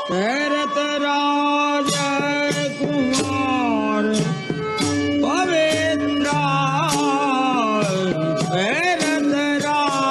भरत राज कुमार पवित्र भरत राज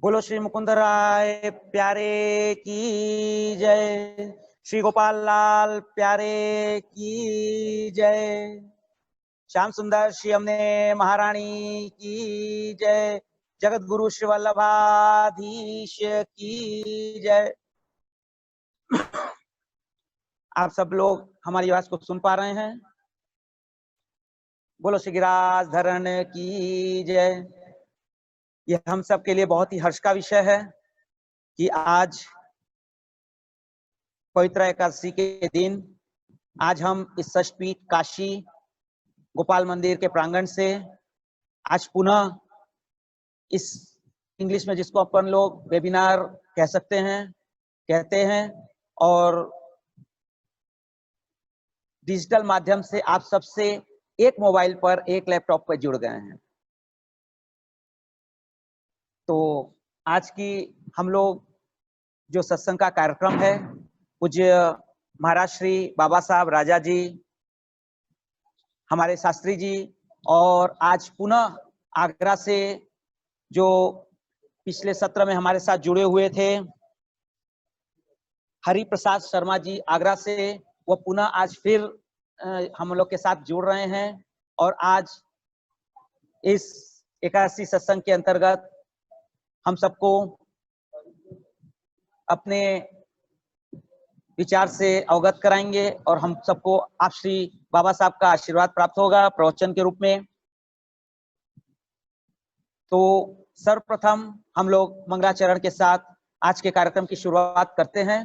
बोलो श्री मुकुंद राय प्यारे की जय, श्री गोपाल लाल प्यारे की जय, श्याम सुंदर श्री हमने महारानी की जय, जगत गुरु श्री वल्लभाधीश की जय। आप सब लोग हमारी आवाज को सुन पा रहे हैं? बोलो श्री गिरिराज धरण की जय। यह हम सब के लिए बहुत ही हर्ष का विषय है कि आज पवित्र एकादशी के दिन आज हम इस षष्ठपीठ काशी गोपाल मंदिर के प्रांगण से आज पुनः इस इंग्लिश में जिसको अपन लोग वेबिनार कह सकते हैं कहते हैं और डिजिटल माध्यम से आप सबसे एक मोबाइल पर एक लैपटॉप पर जुड़ गए हैं। तो आज की हम लोग जो सत्संग का कार्यक्रम है पूज्य महाराज श्री बाबा साहब राजा जी, हमारे शास्त्री जी, और आज पुनः आगरा से जो पिछले सत्र में हमारे साथ जुड़े हुए थे हरि प्रसाद शर्मा जी आगरा से, वो पुनः आज फिर हम लोग के साथ जुड़ रहे हैं और आज इस एकादशी सत्संग के अंतर्गत हम सबको अपने विचार से अवगत कराएंगे और हम सबको आप श्री बाबा साहब का आशीर्वाद प्राप्त होगा प्रवचन के रूप में। तो सर्वप्रथम हम लोग मंगलाचरण के साथ आज के कार्यक्रम की शुरुआत करते हैं।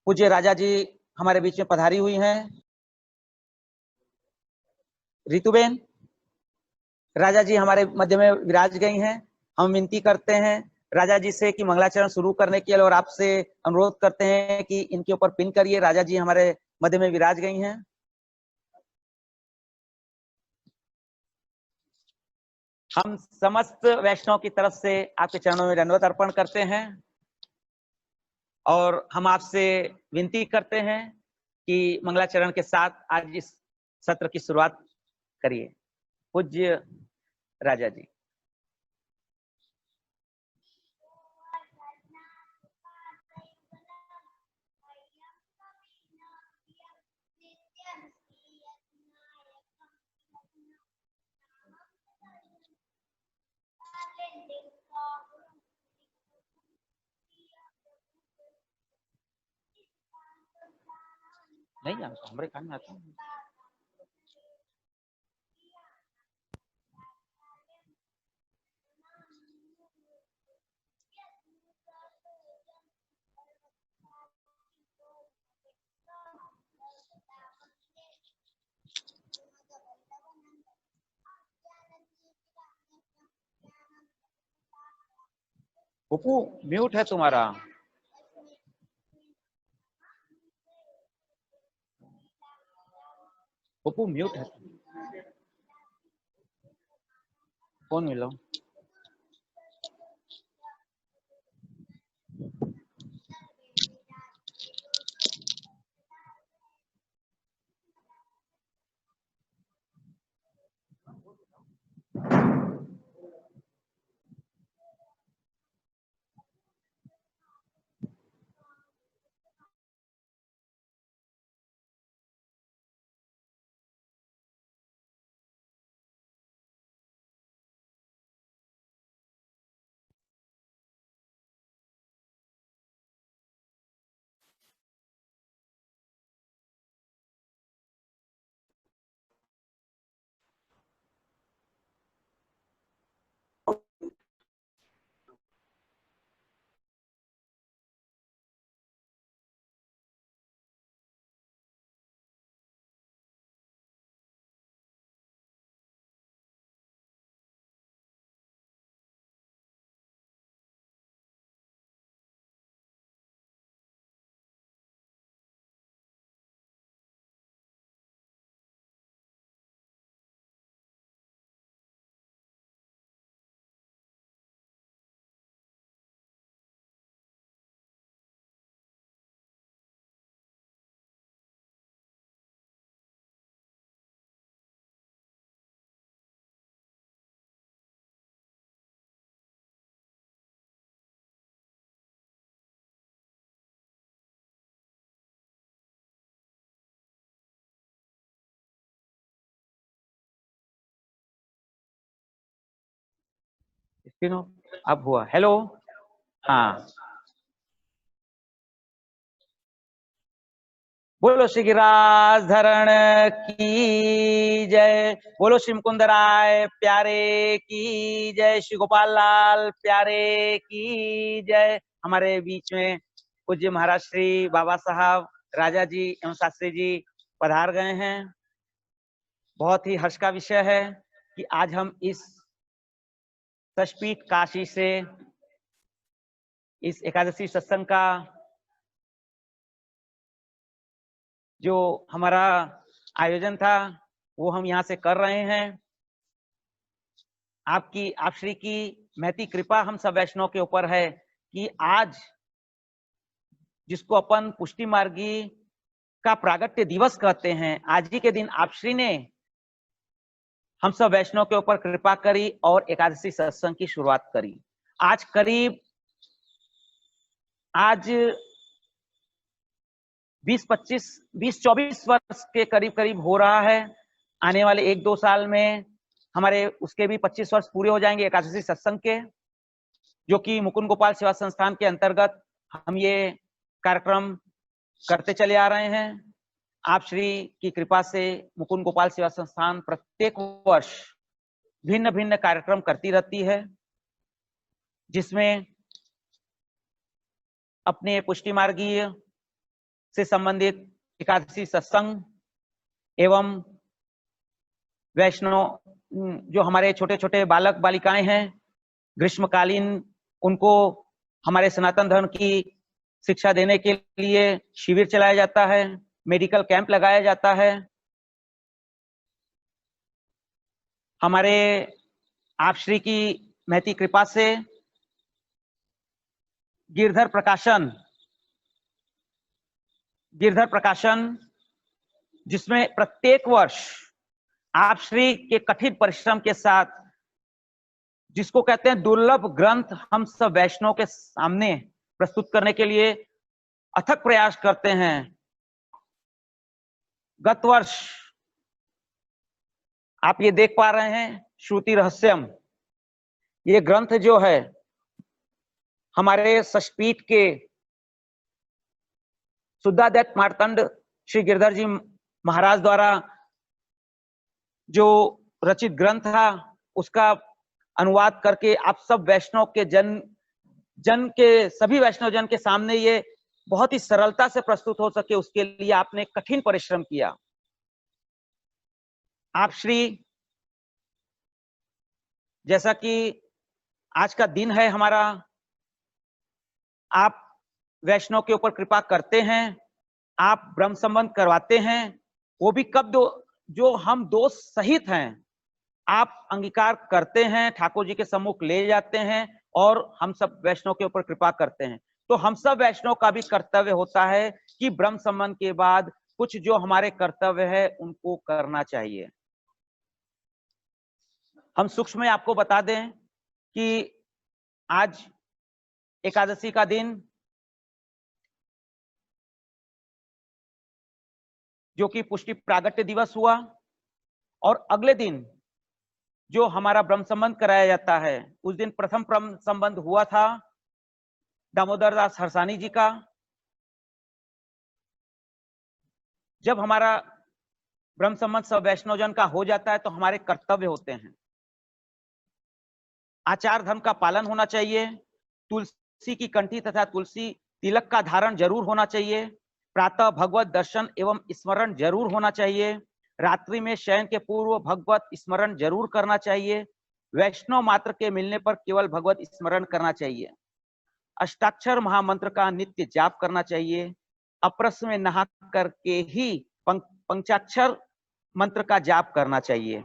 पूज्य राजा जी हमारे बीच में पधारी हुई हैं। ऋतुबेन राजा जी हमारे मध्य में विराज गई हैं। हम विनती करते हैं राजा जी से कि मंगलाचरण शुरू करने के लिए, और आपसे अनुरोध करते हैं कि इनके ऊपर पिन करिए। राजा जी हमारे मध्य में विराज गई हैं। हम समस्त वैष्णव की तरफ से आपके चरणों में दंडवत अर्पण करते हैं और हम आपसे विनती करते हैं कि मंगलाचरण के साथ आज इस सत्र की शुरुआत करिए। पूज्य राजा जी। नहीं आता, हमारे कान में आता है। पप्पू म्यूट है तुम्हारा। पप्पू म्यूट है। फोन मिलो। स्पिन ऑफ अब हुआ। हेलो। हाँ, बोलो श्री गिरिराज धरण की जय। बोलो श्री मुकुंद राय प्यारे की जय। श्री गोपाल लाल प्यारे की जय। हमारे बीच में पूज्य महाराज श्री बाबा साहब राजा जी एवं शास्त्री जी पधार गए हैं। बहुत ही हर्ष का विषय है कि आज हम इस सचपीठ काशी से इस एकादशी सत्संग का जो हमारा आयोजन था वो हम यहाँ से कर रहे हैं। आपकी आप श्री की महती कृपा हम सब वैष्णव के ऊपर है कि आज जिसको अपन पुष्टि मार्गी का प्रागट्य दिवस कहते हैं, आज ही के दिन आप श्री ने हम सब वैष्णव के ऊपर कृपा करी और एकादशी सत्संग की शुरुआत करी। आज करीब 20-24 वर्ष के करीब हो रहा है। आने वाले 1-2 साल में हमारे उसके भी 25 वर्ष पूरे हो जाएंगे एकादशी सत्संग के, जो कि मुकुंद गोपाल सेवा संस्थान के अंतर्गत हम ये कार्यक्रम करते चले आ रहे हैं। आप श्री की कृपा से मुकुंद गोपाल सेवा संस्थान प्रत्येक वर्ष भिन्न भिन्न कार्यक्रम करती रहती है, जिसमें अपने पुष्टि मार्गीय से संबंधित एकादशी सत्संग एवं वैष्णव जो हमारे छोटे छोटे बालक बालिकाएं हैं, ग्रीष्मकालीन उनको हमारे सनातन धर्म की शिक्षा देने के लिए शिविर चलाया जाता है, मेडिकल कैंप लगाया जाता है। हमारे आप श्री की महती कृपा से गिरधर प्रकाशन जिसमें प्रत्येक वर्ष आप श्री के कठिन परिश्रम के साथ, जिसको कहते हैं दुर्लभ ग्रंथ, हम सब वैष्णव के सामने प्रस्तुत करने के लिए अथक प्रयास करते हैं। गत वर्ष आप ये देख पा रहे हैं श्रुति रहस्यम, ये ग्रंथ जो है हमारे शशपीठ के शुद्धाध्यक्ष मार्तंड श्री गिरधर जी महाराज द्वारा जो रचित ग्रंथ था, उसका अनुवाद करके आप सब वैष्णव के सभी वैष्णव जन के सामने ये बहुत ही सरलता से प्रस्तुत हो सके, उसके लिए आपने कठिन परिश्रम किया। आप श्री, जैसा कि आज का दिन है हमारा, आप वैष्णव के ऊपर कृपा करते हैं, आप ब्रह्म संबंध करवाते हैं, वो भी कब जो हम दोष सहित हैं, आप अंगीकार करते हैं, ठाकुर जी के सम्मुख ले जाते हैं और हम सब वैष्णव के ऊपर कृपा करते हैं। तो हम सब वैष्णव का भी कर्तव्य होता है कि ब्रह्म संबंध के बाद कुछ जो हमारे कर्तव्य है उनको करना चाहिए। हम सूक्ष्म में आपको बता दें कि आज एकादशी का दिन, जो कि पुष्टि प्रागट्य दिवस हुआ, और अगले दिन जो हमारा ब्रह्म संबंध कराया जाता है, उस दिन प्रथम ब्रह्म संबंध हुआ था दामोदर दास हरसानी जी का। जब हमारा ब्रह्म संबंध सब वैष्णव जन का हो जाता है तो हमारे कर्तव्य होते हैं। आचार धर्म का पालन होना चाहिए, तुलसी की कंठी तथा तुलसी तिलक का धारण जरूर होना चाहिए, प्रातः भगवत दर्शन एवं स्मरण जरूर होना चाहिए, रात्रि में शयन के पूर्व भगवत स्मरण जरूर करना चाहिए, वैष्णव मात्र के मिलने पर केवल भगवत स्मरण करना चाहिए, अष्टाक्षर महामंत्र का नित्य जाप करना चाहिए, अपरस में नहा करके ही पंचाक्षर मंत्र का जाप करना चाहिए।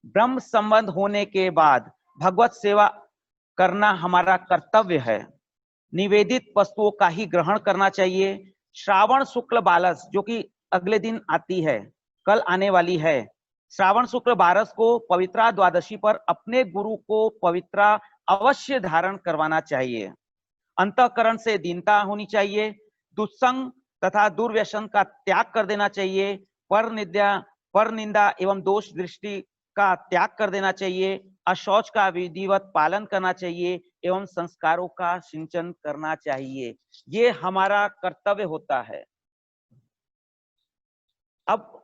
ब्रह्म संबंध होने के बाद भगवत सेवा करना हमारा कर्तव्य है। निवेदित वस्तुओं का ही ग्रहण करना चाहिए। श्रावण शुक्ल बारस, जो कि अगले दिन आती है, कल आने वाली है, श्रावण शुक्ल बारस को पवित्रा द्वादशी पर अपने गुरु को पवित्रा अवश्य धारण करवाना चाहिए। अंतःकरण से दीनता होनी चाहिए, दुस्संग तथा दुर्व्यसन का त्याग कर देना चाहिए, पर निंदा एवं दोष दृष्टि का त्याग कर देना चाहिए, अशौच का विधिवत पालन करना चाहिए एवं संस्कारों का सिंचन करना चाहिए। ये हमारा कर्तव्य होता है। अब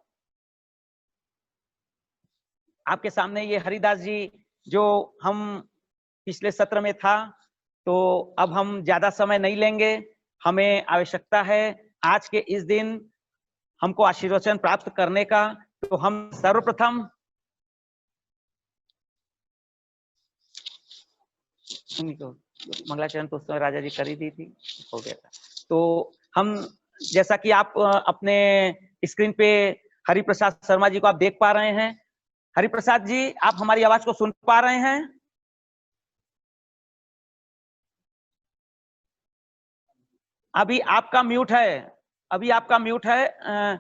आपके सामने ये हरिदास जी, जो हम पिछले सत्र में था, तो अब हम ज्यादा समय नहीं लेंगे। हमें आवश्यकता है आज के इस दिन हमको आशीर्वचन प्राप्त करने का। तो हम सर्वप्रथम मंगलाचरण तो राजा जी कर ही दी थी, हो गया था। तो हम, जैसा कि आप अपने स्क्रीन पे हरिप्रसाद शर्मा जी को आप देख पा रहे हैं। हरिप्रसाद जी, आप हमारी आवाज को सुन पा रहे हैं? अभी आपका म्यूट है, अभी आपका म्यूट है।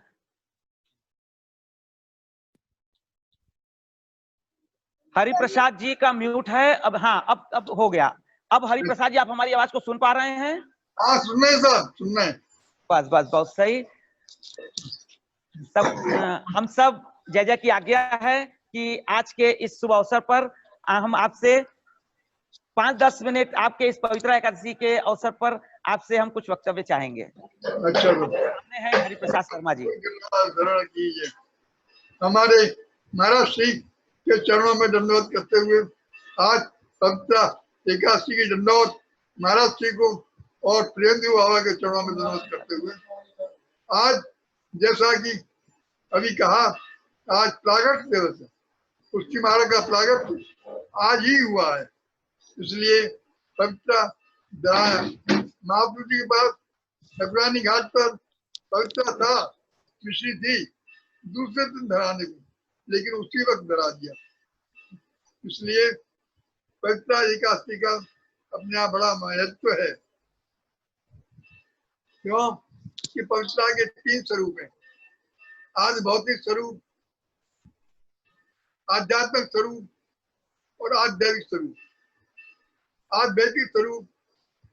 हरिप्रसाद जी का म्यूट है। अब हाँ, अब हो गया। अब हरिप्रसाद जी, आप हमारी आवाज को सुन पा रहे हैं? हाँ, सुनना है सर, सुनना है। बस बस, बहुत सही। सब हम सब जय जय की आज्ञा है कि आज के इस शुभ अवसर पर हम आपसे 5-10 मिनट आपके इस पवित्र एकादशी के अवसर पर आपसे हम कुछ वक्तव्य चाहेंगे। अच्छा, सामने है हरिप्रसाद शर्मा जी। कीजिए। हमारे महाराज श्री के चरणों में दंडवत करते हुए आज पवित्र एकादशी की दंडवत महाराज श्री को और प्रेमदेव बाबा के चरणों में दंडवत करते हुए, आज जैसा कि अभी कहा, आज प्रागट दिवस है, पुष्टि महाराज का प्रागट आज ही हुआ है। इसलिए पवित्र दराया। महाप्रभु जी के पास ठकुरानी घाट पर पवित्र था, मिश्री थी, दूसरे दिन धराने को, लेकिन उसी वक्त धरा दिया। इसलिए पवित्र एकादशी का अपने आप बड़ा महत्व है। क्यों कि पवित्रता के 3 स्वरूप हैं, आज भौतिक स्वरूप, आध्यात्मिक स्वरूप और आध्यात्मिक स्वरूप। आध्यात्मिक स्वरूप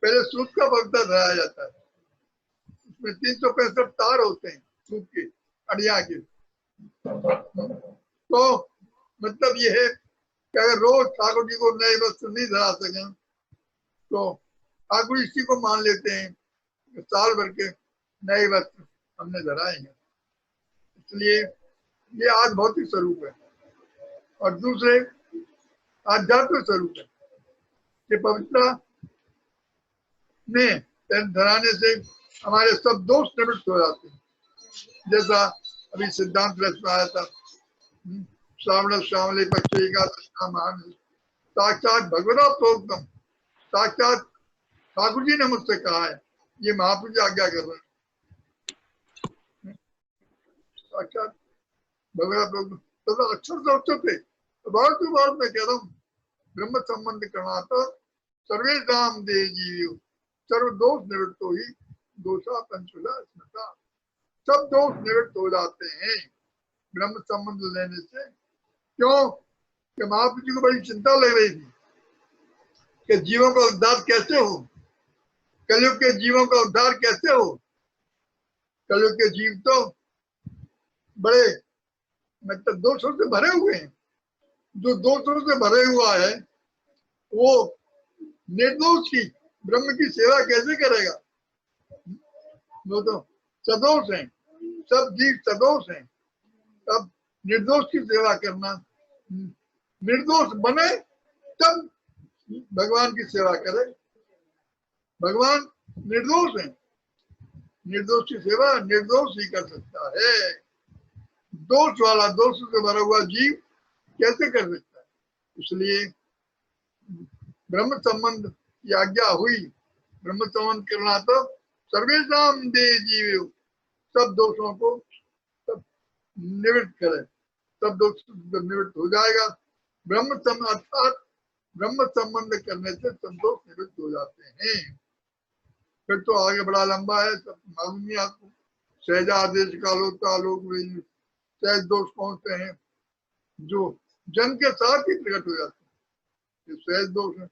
पहले सूत का पवित्र धराया जाता है, उसमें 365 तार होते हैं सूत के, अड़िया के। तो मतलब ये है कि अगर रोज ठाकुर जी को नए वस्त्र नहीं धरा सके तो ठाकुर इसी को मान लेते हैं कि साल भर के नए वस्त्र हमने धराएंगे। इसलिए ये आज भौतिक स्वरूप है। और दूसरे आध्यात्मिक स्वरूप है कि पवित्रता में धराने से हमारे सब दोष निवृत्त हो जाते हैं। जैसा अभी सिद्धांत रस में आया था, श्रावण श्यामले पक्ष एकादशी महान, साक्षात भगवता प्रोक्तम, साक्षात ठाकुर जी ने मुझसे कहा है, ये महाप्रभु जी आज्ञा कर रहे हैं। साक्षात भगवता प्रोक्तम तो अक्षर थे। तो बहुत मैं कह रहा हूँ, ब्रह्म संबंध करना तो सर्वेषां देह जीव सर्व दोष निवृत्त हो ही दोषा पंचुला स्मृता। सब दोष निवृत्त हो जाते हैं ब्रह्म संबंध लेने से। क्यों कि महाप्रभु जी को बड़ी चिंता लग रही थी कि जीवों का उद्धार कैसे हो, कलयुग के जीवों का उद्धार कैसे हो। कलयुग के जीव तो बड़े मतलब दोषों से भरे हुए हैं। जो दोषों से भरे हुआ है वो निर्दोष की ब्रह्म की सेवा कैसे करेगा। वो तो सदोष है, सब जीव सदोष हैं। तब निर्दोष की सेवा करना, निर्दोष बने तब भगवान की सेवा करे। भगवान निर्दोष है, निर्दोष की सेवा निर्दोष ही कर सकता है। दोष वाला, दोष से भरा हुआ जीव कैसे कर सकता है। इसलिए ब्रह्म संबंध की आज्ञा हुई। ब्रह्म संबंध करना तो सर्वेषां देह जीव, सब दोषों को सब निवृत्त करे, सब दोष निवृत्त हो जाएगा। ब्रह्म संबंध अर्थात ब्रह्म संबंध करने से सब दोष निवृत्त हो जाते हैं। फिर तो आगे बड़ा लंबा है, सब मालूम नहीं आपको। सहजादेश कालोता लोक सहज दोष कौन से हैं जो जन के साथ ही प्रकट हो जाते हैं, ये सहज दोष है।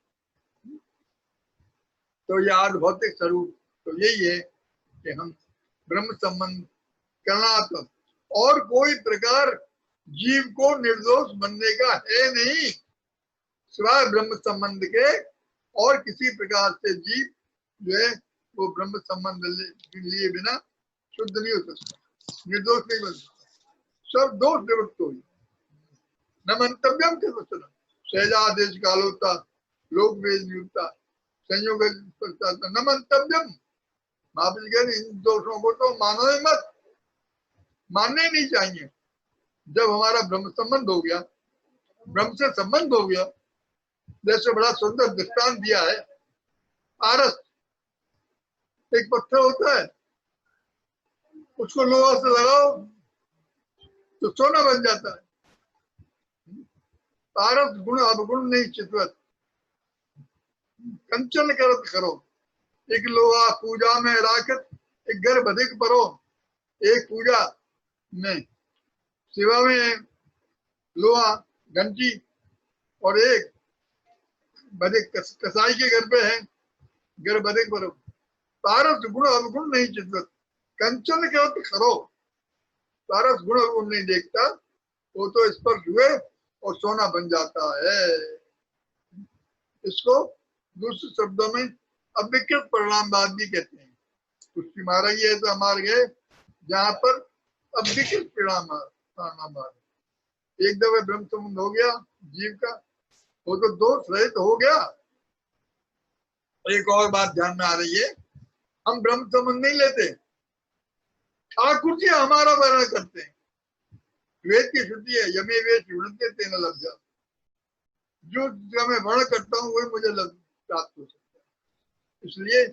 तो ये आद भौतिक स्वरूप तो यही है कि हम ब्रह्म संबंध करना तो और कोई प्रकार जीव को निर्दोष बनने का है नहीं, सिवाय ब्रह्म संबंध के। और किसी प्रकार से जीव जो है वो ब्रह्म संबंध लिए बिना शुद्ध नहीं हो सकता, निर्दोष नहीं बन सकता। सब दोष निवृत्त हो। न मंतव्यम के वचन सहजादेश कालोता लोक वेद नियुक्ता संयोग न मंतव्यम। महाप्रभु कहते इन दोषों को तो मानो ही मत, मानने नहीं चाहिए। जब हमारा ब्रह्म संबंध हो गया, ब्रह्म से संबंध हो गया, जैसे बड़ा सुंदर दृष्टांत दिया है, आरस एक पत्थर होता है, उसको लोहा से लगाओ तो सोना बन जाता है। पारस गुण अवगुण नहीं चितवत, कंचन करत करो। एक लोहा पूजा में राखत एक गर्भ अधिक परो। एक पूजा में सेवा में लोहा घंटी और एक बधिक कसाई के घर पे है गर्भ अधिक परो। पारस गुण अवगुण नहीं चितवत, कंचन करत करो। पारस गुण अवगुण नहीं देखता, वो तो स्पर्श हुए और सोना बन जाता है। इसको दूसरे शब्दों में अविकृत परिणामवाद भी कहते हैं। उसकी मारा ये है तो हमारे गए जहां पर अविकृत परिणामवाद। एक दफे ब्रह्म संबंध हो गया जीव का, वो तो दोष रहित हो गया। एक और बात ध्यान में आ रही है, हम ब्रह्म संबंध नहीं लेते, ठाकुर जी हमारा वर्णन करते हैं। वेद की श्रुति है, यमे वेद शुणते तेन लग जा। जो मैं वर्ण करता हूँ वही मुझे प्राप्त हो सकता। इसलिए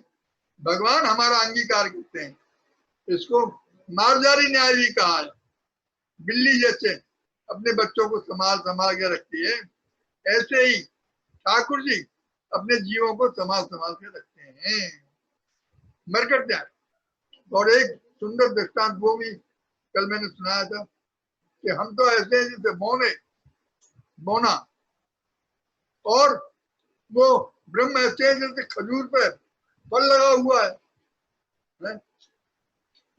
भगवान हमारा अंगीकार करते हैं। इसको मार्जारी न्याय भी कहा है। बिल्ली जैसे अपने बच्चों को संभाल संभाल के रखती है, ऐसे ही ठाकुर जी अपने जीवों को संभाल संभाल के रखते हैं। मरकट न्याय। और एक सुंदर दृष्टांत वो भी कल मैंने सुनाया था कि हम तो ऐसे हैं जैसे बोना, और वो ब्रह्म ऐसे है जैसे खजूर पे फल लगा हुआ है।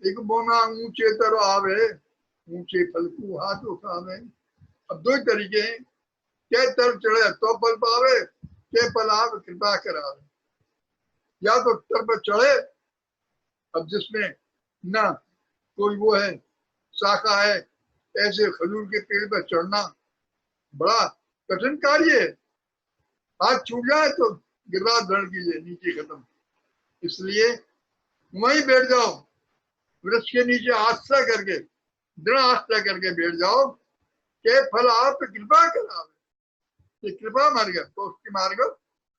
एक बोना ऊंचे तरह आवे, ऊंचे फल को हाथ उठावे। अब दो ही तरीके हैं, के तर चढ़े तो फल पावे, के फल आवे कृपा करावे। या तो तर पर चढ़े, अब जिसमें ना कोई वो है शाखा है, ऐसे खजूर के पेड़ पर चढ़ना बड़ा कठिन कार्य है। हाथ छूट जाए तो गिरराज धरण कीजिए, नीचे खत्म। इसलिए वहीं बैठ जाओ, वृक्ष के नीचे आश्रय करके, दृढ़ आश्रय करके बैठ जाओ। के फल आप कृपा करावे। ये कृपा मार्ग, पौष्टि मार्ग,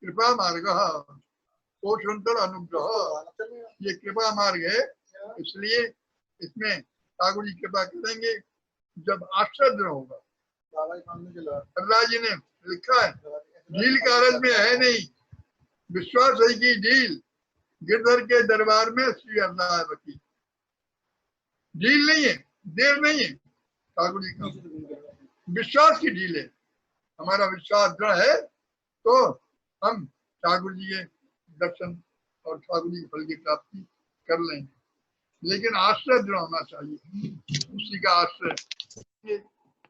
कृपा मार्ग, पोषंतर अनुग्रह, ये कृपा मार्ग है। इसलिए इसमें ठाकुर जी कृपा करेंगे जब आश्रय दृढ़ होगा। अल्लाह जी ने लिखा है, ढील कारज में है नहीं, विश्वास है की ढील, गिरधर के दरबार में श्री अल्लाह वकील। ढील नहीं है, देर नहीं है, ठाकुर जी का विश्वास की ढील है। हमारा विश्वास दृढ़ है तो हम ठाकुर जी के दर्शन और ठाकुर जी के फल की प्राप्ति कर लेंगे। लेकिन आश्रय दृढ़ होना चाहिए, उसी का आश्रय,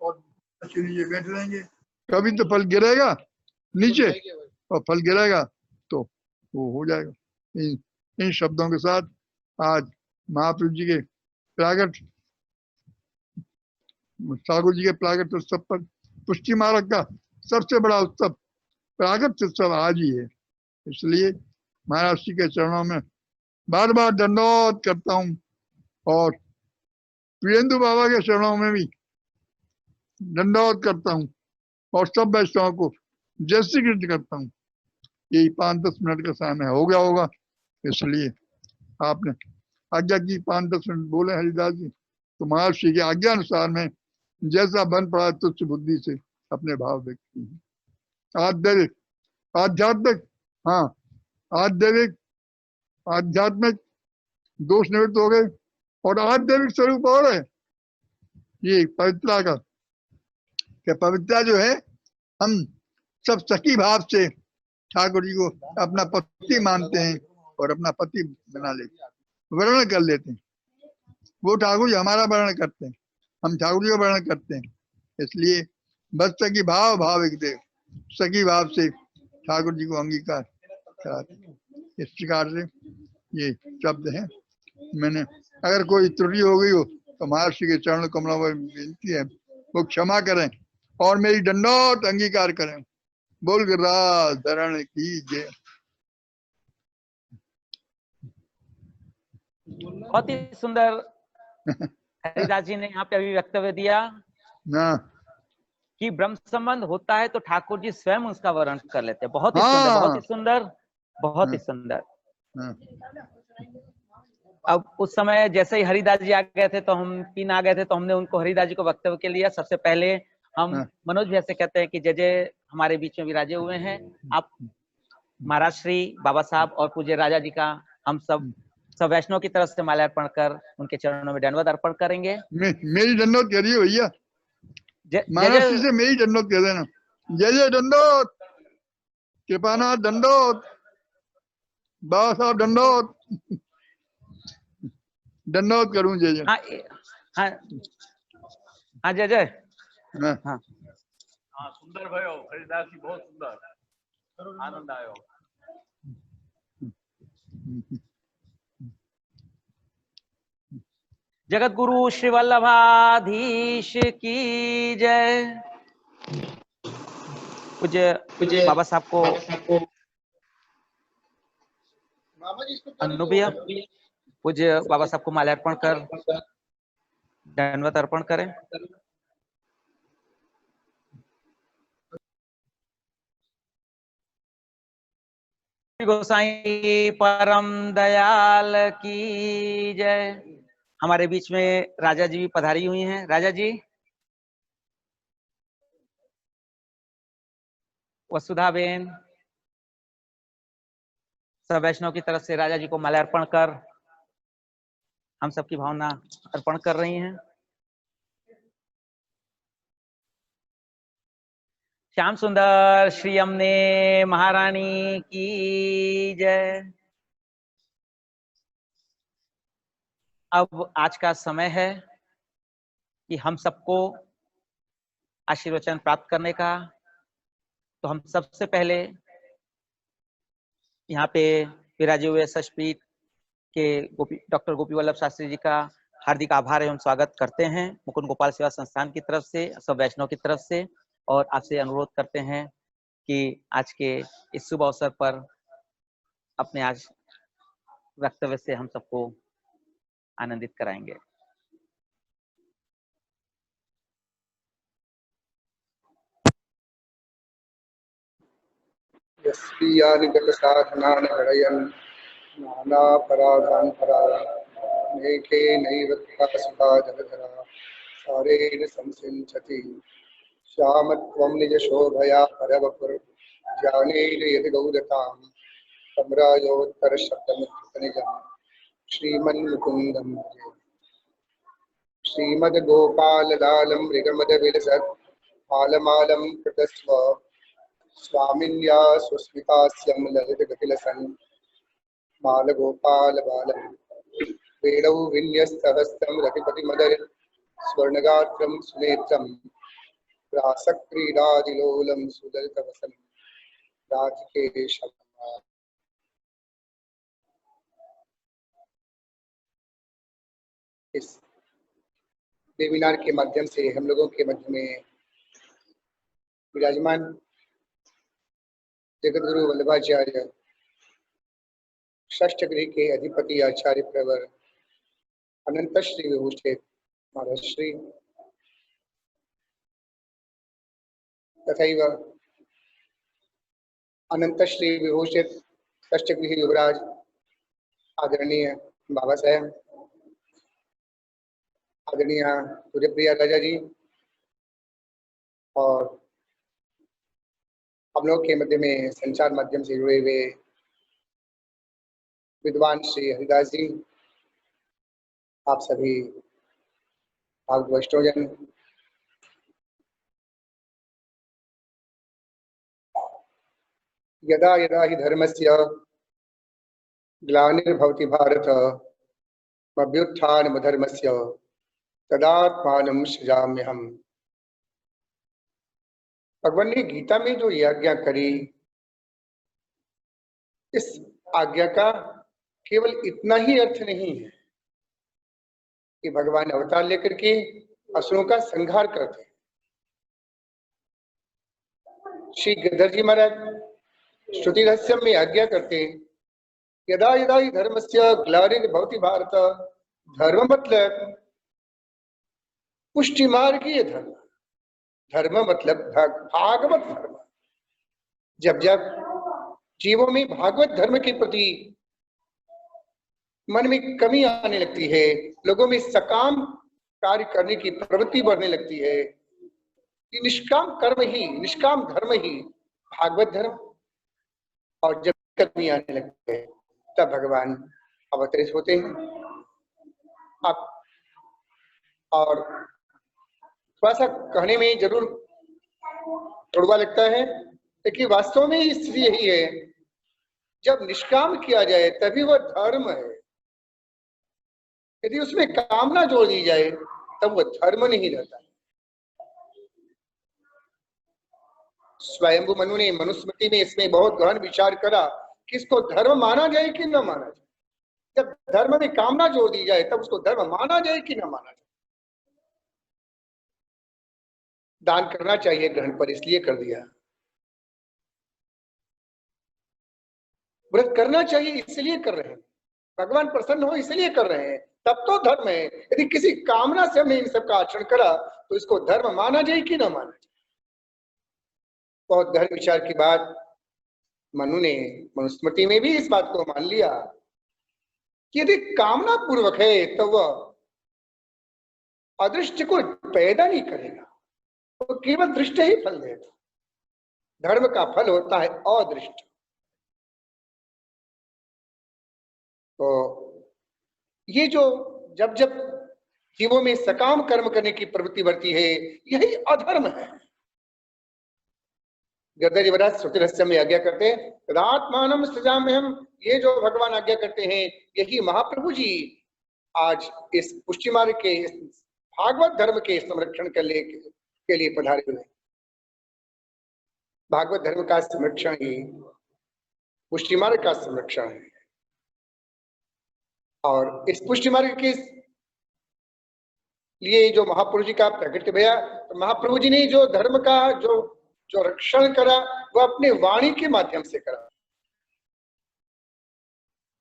और नीचे बैठ रहेंगे। कभी तो फल गिरेगा नीचे, और फल गिरेगा तो वो हो जाएगा। इन शब्दों के साथ आज महाप्रभु जी के प्रागट, ठाकुर जी के प्रागट उत्सव पर, पुष्टि मार्ग का सबसे बड़ा उत्सव प्रागट उत्सव आज ही है। इसलिए महाराज जी के चरणों में बार बार दंडोत करता हूँ, और प्रियेंदु बाबा के चरणों में भी दंडोत करता हूँ, और सब वैष्णवों को जय श्री कृष्ण करता हूँ। यही 5-10 मिनट का समय हो गया होगा, इसलिए आपने आज्ञा की 5-10 मिनट बोले हरिदास जी, तो महाराज श्री की आज्ञा अनुसार में जैसा बन पड़ा तुच्छ बुद्धि से अपने भाव व्यक्त किए। आध्यात्मिक, आध्यात्मिक, हाँ आध्यात्मिक, आध्यात्मिक दोष निवृत्त हो गए, और आध्यात्मिक स्वरूप और है ये पवित्रता का। क्या पवित्रता जो है, हम सब सखी भाव से ठाकुर जी को अपना पति मानते हैं और अपना पति बना लेते हैं, वर्ण कर लेते हैं। वो ठाकुर जी हमारा वर्ण करते हैं, हम ठाकुर जी का वर्ण करते हैं। इसलिए बस सखी भाव भाव एक देव, सखी भाव से ठाकुर जी को अंगीकार कराते हैं। इस प्रकार से ये शब्द हैं। मैंने अगर कोई त्रुटि हो गई हो तो महर्षि के चरण कमलों में विनती है, वो क्षमा करें और मेरी दंडोत अंगीकार करें। बोल गिरिराज धरण की जय। बहुत ही सुंदर हरिदास जी ने यहाँ पे अभी वक्तव्य दिया ना कि ब्रह्म संबंध होता है तो ठाकुर जी स्वयं उसका वर्णन कर लेते हैं। बहुत ही हाँ। सुंदर, बहुत ही सुंदर, बहुत ही सुंदर। हाँ। अब उस समय जैसे ही हरिदास जी आ गए थे तो हम 3 आ गए थे, तो हमने उनको हरिदास जी को वक्तव्य के लिया। सबसे पहले हम हाँ। मनोज भैया से कहते हैं कि जय जय हमारे बीच में विराजे हुए हैं आप, महाराज श्री बाबा साहब और पूज्य राजा जी का हम सब वैष्णव की तरफ से माल्यार्पण कर उनके चरणों में दंडवत अर्पण करेंगे। मेरी दंडोत करिए भैया, महाराज जी से मेरी दंडोत कह देना। जय जय दंडोत, कृपानाथ दंडोत, बाबा साहब दंडोत, दंडोत करूं जय जय। हाँ हाँ हाँ जय जय। हाँ हाँ सुंदर भयो हरिदास जी, बहुत सुंदर, आनंद आयो। जगत गुरु श्री वल्लभाधीश की जय। पूज्य बाबा साहब को अनुभिया पूज्य बाबा साहब को माल्यार्पण कर दंडवत अर्पण करें। गोसाई परम दयाल की जय। हमारे बीच में राजा जी भी पधारी हुई हैं। राजा जी, वसुधा बेन सब वैष्णव की तरफ से राजा जी को माल्यार्पण कर हम सबकी भावना अर्पण कर रही हैं। श्याम सुंदर श्री अम्ने महारानी की जय। अब आज का समय है कि हम सबको आशीर्वचन प्राप्त करने का। तो हम सबसे पहले यहाँ पे विराजे हुए सचपीठ के डॉक्टर गोपी वल्लभ शास्त्री जी का हार्दिक आभार एवं स्वागत करते हैं मुकुंद गोपाल सेवा संस्थान की तरफ से, सब वैष्णव की तरफ से। और आपसे अनुरोध करते हैं कि आज के इस शुभ अवसर पर अपने आज वक्तव्य से हम सबको आनंदित कराएंगे। यस्यानि गतसाधनानि घडयन् नानापराधान् परायन् मेघेनैव सुखा जलधरा सारेण संसिञ्चति श्यामत्वं निजशोभया परवपुर् ज्ञानेन यदि गौरतां सम्राजोत्तरशब्दमुत्तनिजं श्रीमन्मुकुन्दं भजे। श्रीमद्गोपाललालं मृगमदविलसत् मालमालं कृतस्व स्वामिन्या सुस्मितास्यं ललितगतिलसन् बालगोपालबालं वेणौ विन्यस्तहस्तं रतिपतिमदर स्वर्णगात्रं सुनेत्रं रासक्रीडादिलोलं सुललितवसनं राजकेशम्। इस वेबिनार के माध्यम से हम लोगों के मध्य में विराजमान जगत गुरु वल्लभाचार्य षष्ठ गृह के अधिपति आचार्य प्रवर अनंत श्री विभूषित महाराज श्री तथैव अनंत श्री विभूषित षष्ठ गृह युवराज आदरणीय बाबा साहेब, आदरणीय सूर्यप्रिया राजा जी, और हम लोग के मध्य में संचार माध्यम से जुड़े हुए विद्वान श्री हरिदास जी, आप सभी भागवत वैष्णवजन, यदा यदा हि धर्मस्य ग्लानिर्भवति भारत अभ्युत्थानमधर्मस्य तदात्मानं सृजाम्यहम्। भगवान ने गीता में जो ये आज्ञा करी, इस आज्ञा का केवल इतना ही अर्थ नहीं है कि भगवान अवतार लेकर के असुरों का संहार करते हैं। श्री गिरधर जी महाराज श्रुति रहस्य में आज्ञा करते, यदा यदा ही धर्मस्य ग्लानिर्भवति भारत, धर्म मतलब पुष्टि मार्गीय धर्म, धर्म मतलब भागवत धर्म। जब जब जीवों में भागवत धर्म के प्रति मन में कमी आने लगती है, लोगों में सकाम कार्य करने की प्रवृत्ति बढ़ने लगती है कि निष्काम कर्म ही, निष्काम धर्म ही भागवत धर्म, और जब कमी आने लगती है तब भगवान अवतरित होते हैं। अब और थोड़ा सा कहने में जरूर कड़वा लगता है, लेकिन वास्तव में स्थिति यही है, जब निष्काम किया जाए तभी वह धर्म है। यदि उसमें कामना जोड़ दी जाए तब वह धर्म नहीं रहता। स्वयंभू मनु ने मनुस्मृति में इसमें बहुत गहन विचार करा कि इसको धर्म माना जाए कि न माना जाए। जब धर्म में कामना जोड़ दी जाए तब उसको धर्म माना जाए कि न माना जाए। दान करना चाहिए ग्रहण पर, इसलिए कर दिया। व्रत करना चाहिए इसलिए कर रहे हैं, भगवान प्रसन्न हो इसलिए कर रहे हैं, तब तो धर्म है। यदि किसी कामना से हमने इन सब का आचरण करा तो इसको धर्म माना जाए कि न माना जाए। बहुत गहन विचार की बात मनु ने मनुस्मृति में भी इस बात को मान लिया कि यदि कामना पूर्वक है तो वह अदृष्ट को पैदा नहीं करेगा, तो केवल दृष्ट ही फल देगा। धर्म का फल होता है अदृष्ट। तो ये जो जब जब जीवों में सकाम कर्म करने की प्रवृत्ति बढ़ती है, यही अधर्म है। गद्दारी युवराज श्रुति रहस्य में आज्ञा करते हैं, तदात्मानम सृजाम्यहम्, ये जो भगवान आज्ञा करते हैं, यही महाप्रभु जी आज इस पुष्टि मार्ग के, इस भागवत धर्म के संरक्षण के लिए पधारे हुए। भागवत धर्म का संरक्षण ही पुष्टि मार्ग का संरक्षण है। और इस पुष्टि मार्ग के लिए जो महापुरुष जी का प्रकट भया, तो महाप्रभु जी ने जो धर्म का जो रक्षण करा, वह अपने वाणी के माध्यम से करा।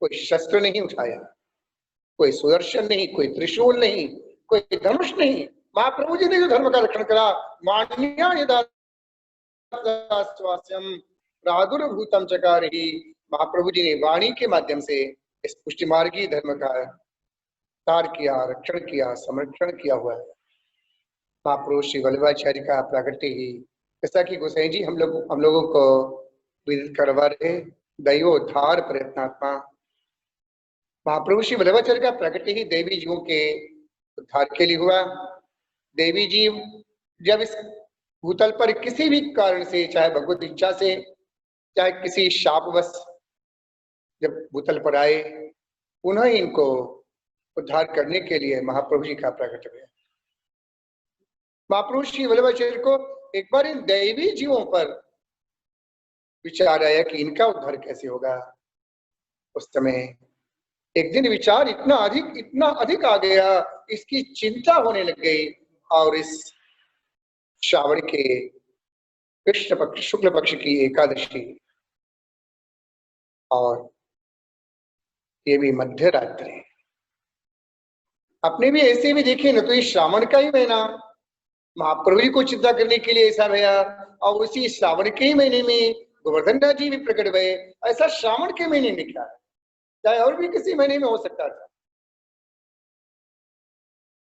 कोई शस्त्र नहीं उठाया, कोई सुदर्शन नहीं, कोई त्रिशूल नहीं, कोई धनुष नहीं। महाप्रभु जी ने जो धर्म का रक्षण करा, वाण्या यदा स्वास्यम प्रादुर्भूतम चकार ही, महाप्रभु जी ने वाणी के माध्यम से इस पुष्टि मार्गी धर्म का तार किया, रक्षण किया, संरक्षण किया हुआ है। महाप्रभु श्री वल्लभाचार्य का प्राकट्य ही, जैसा कि गोसाई जी हम लोगों को विदित करवा रहे, दैवोद्धार प्रयत्नात्मा। महाप्रभु श्री वल्लभाचार्य का प्राकट्य ही देवी जीवों के उद्धार के लिए हुआ। देवी जीव जब इस भूतल पर किसी भी कारण से, चाहे भगवत इच्छा से, चाहे किसी शापवश जब भूतल पर आए, पुनः इनको उद्धार करने के लिए महाप्रभु जी का प्रकट हुआ। महाप्रभु श्री वल्लभाचार्य को एक बार इन दैवी जीवों पर विचार आया कि इनका उद्धार कैसे होगा। उस समय एक दिन विचार इतना अधिक आ गया, इसकी चिंता होने लग गई। और इस श्रावण के कृष्ण पक्ष, शुक्ल पक्ष की एकादशी, और ये भी मध्य रात्रि, अपने भी ऐसे भी देखे न, तो ये श्रावण का ही महीना महाप्रभु जी को चिंता करने के लिए ऐसा भया। और उसी श्रावण के ही महीने में गोवर्धन दास जी भी प्रकट हुए। ऐसा श्रावण के महीने में क्या है, चाहे और भी किसी महीने में हो सकता था।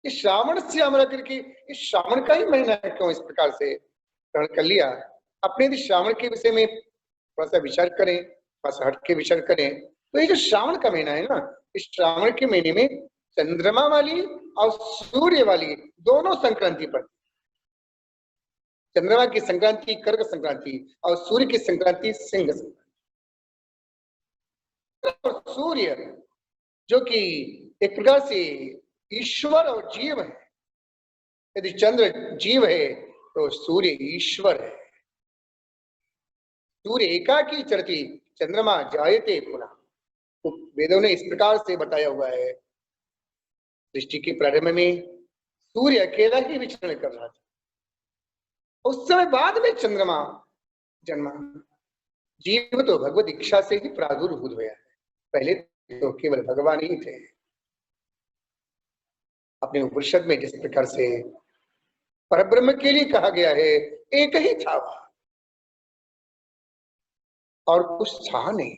इस श्रावण से हमरा करके इस श्रावण का ही महीना है, क्यों इस प्रकार से ग्रहण कर लिया। अपने यदि श्रावण के विषय में थोड़ा सा विचार करें, थोड़ा सा हट के विचार करें, तो ये जो श्रावण का महीना है ना, इस श्रावण के महीने में चंद्रमा वाली और सूर्य वाली दोनों संक्रांति पड़ती। चंद्रमा की संक्रांति कर्क संक्रांति और सूर्य की संक्रांति सिंह संक्रांति। और सूर्य जो कि एक प्रकार से ईश्वर और जीव है, यदि चंद्र जीव है तो सूर्य ईश्वर है। सूर्य एकाकी चरति चंद्रमा जायते पुनः, तो वेदों ने इस प्रकार से बताया हुआ है। सृष्टि के प्रारंभ में सूर्य अकेला ही विचरण कर रहा था, उस समय बाद में चंद्रमा जन्मा। जीव तो भगवत इच्छा से ही प्रादुर्भूत हुआ है, पहले तो केवल भगवान ही थे। अपने उपनिषद में जिस प्रकार से परब्रह्म के लिए कहा गया है, एक ही था वह, और कुछ था नहीं।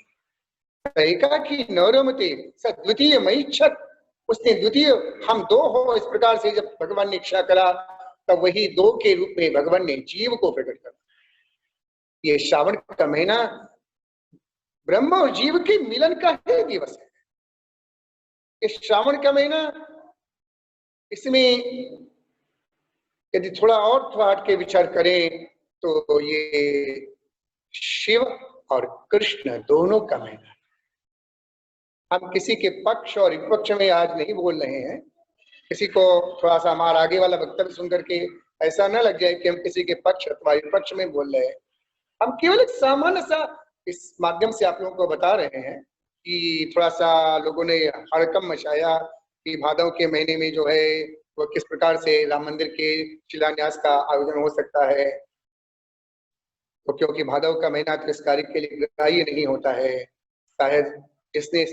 एका की नौरमते सद्वितीय मईच्छत, उसने द्वितीय हम दो हो, इस प्रकार से जब भगवान ने इच्छा करा, तब वही दो के रूप में भगवान ने जीव को प्रकट करा। ये श्रावण का महीना ब्रह्म और जीव के मिलन का ही दिवस है। इस श्रावण का महीना, इसमें यदि थोड़ा हट के विचार करें तो ये शिव और कृष्ण दोनों का महीना है। हम किसी के पक्ष और विपक्ष में आज नहीं बोल रहे हैं। किसी को थोड़ा सा हमारा आगे वाला वक्तव्य सुन करके ऐसा न लग जाए कि हम किसी के पक्ष अथवा विपक्ष में बोल रहे हैं। हम केवल एक सामान्य सा इस माध्यम से आप लोगों को बता रहे हैं कि थोड़ा सा लोगों ने हड़कंप मचाया कि भादव के महीने में जो है वो किस प्रकार से राम मंदिर के शिलान्यास का आयोजन हो सकता है। तो क्योंकि भादव का महीना तिरस्कारी के लिए ग्राह्य नहीं होता है। शायद जिसने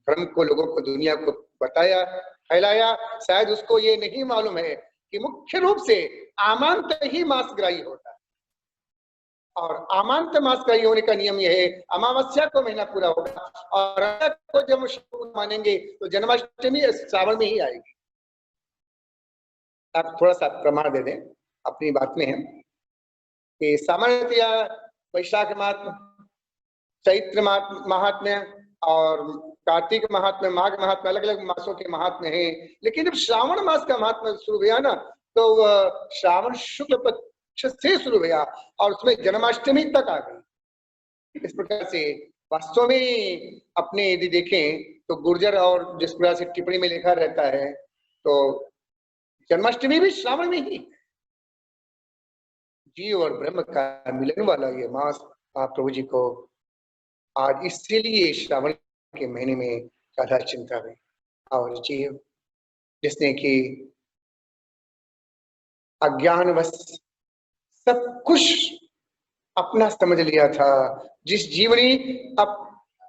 धर्म को, लोगों को, दुनिया को बताया, फैलाया, शायद उसको ये नहीं मालूम है कि मुख्य रूप से आमांत ही मांसग्राही होता है। और अमांत मास का ये होने का नियम यह है, अमावस्या को महीना पूरा होगा और को जब हम मानेंगे तो जन्माष्टमी श्रावण में ही आएगी। आप थोड़ा सा प्रमाण दे दें अपनी बात में है कि सामान्यतया वैशाख महात्म्य, चैत्र महात्म्य और कार्तिक महात्म्य, माघ महात्म्य, अलग अलग मासों के महात्म्य हैं। लेकिन जब श्रावण मास का महात्म्य शुरू हुआ ना, तो श्रावण शुक्ल पक्ष से शुरू हुआ और उसमें जन्माष्टमी तक आ गई। इस प्रकार से वास्तव में अपने यदि देखें तो गुर्जर और जिस प्रकार से टिप्पणी में लिखा रहता है तो जन्माष्टमी भी श्रावण में ही। जीव और ब्रह्म का मिलन वाला ये मास महाप्रभु जी को आज इसीलिए श्रावण के महीने में ज्यादा चिंता में। और जीव जिसने कि अज्ञानवश सब कुछ अपना समझ लिया था, जिस जीव ने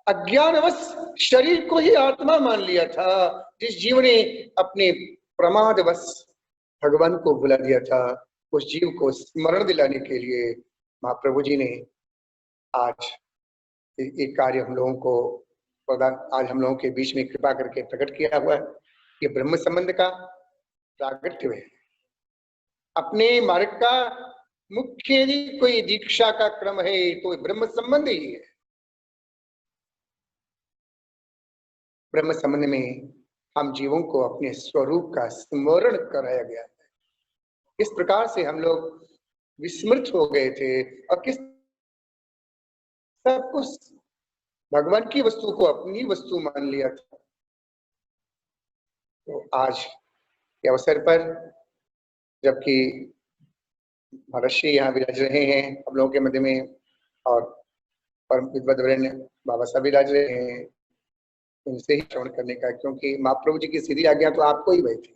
अज्ञानवश शरीर को ही आत्मा मान लिया था, जिस जीव ने अपने प्रमादवश भगवान को बुला दिया था, उस जीव को स्मरण दिलाने के लिए महाप्रभु जी ने आज एक कार्य हम लोगों को आज हम लोगों के बीच में कृपा करके प्रकट किया हुआ है। ये ब्रह्म संबंध का प्रागट्य है। अपने मार्ग का मुख्य यदि कोई दीक्षा का क्रम है तो ब्रह्म संबंध ही है। ब्रह्म संबंध में हम जीवों को अपने स्वरूप का स्मरण कराया गया है। किस प्रकार से हम लोग विस्मृत हो गए थे और किस सब कुछ भगवान की वस्तु को अपनी वस्तु मान लिया था। तो आज के अवसर पर जबकि महर्षि यहाँ विराज रहे हैं हम लोगों के मध्य में और परम विद्वद्वरेण्य बाबा साहब विराज रहे हैं, उनसे ही श्रवण करने का, क्योंकि महाप्रभु जी की सीधी आज्ञा तो आपको ही वही थी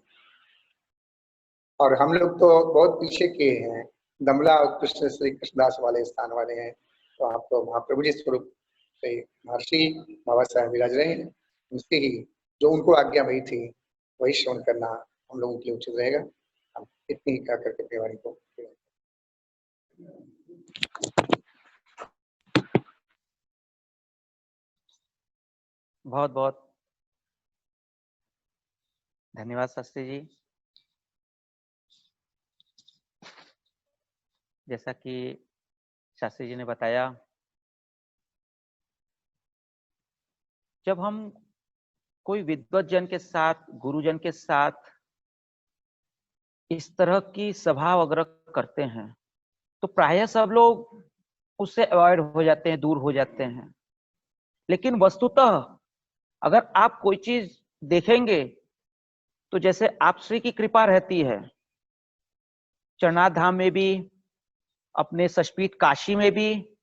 और हम लोग तो बहुत पीछे के हैं, दमला और कृष्ण श्री कृष्णदास वाले स्थान वाले हैं। तो आप तो महाप्रभु जी स्वरूप से महर्षि बाबा साहब विराज रहे हैं, उनसे ही जो उनको आज्ञा वही थी वही श्रवण करना हम लोगों के लिए उचित रहेगा। हम इतनी ही कह करके अपने वाणी को बहुत बहुत धन्यवाद शास्त्री जी। जैसा कि शास्त्री जी ने बताया, जब हम कोई विद्वत जन के साथ, गुरुजन के साथ इस तरह की सभा वगैरह करते हैं तो प्रायः सब लोग उससे अवॉइड हो जाते हैं, दूर हो जाते हैं। लेकिन वस्तुतः अगर आप कोई चीज देखेंगे तो जैसे आप श्री की कृपा रहती है, चरनाथ धाम में भी, अपने सचपीठ काशी में भी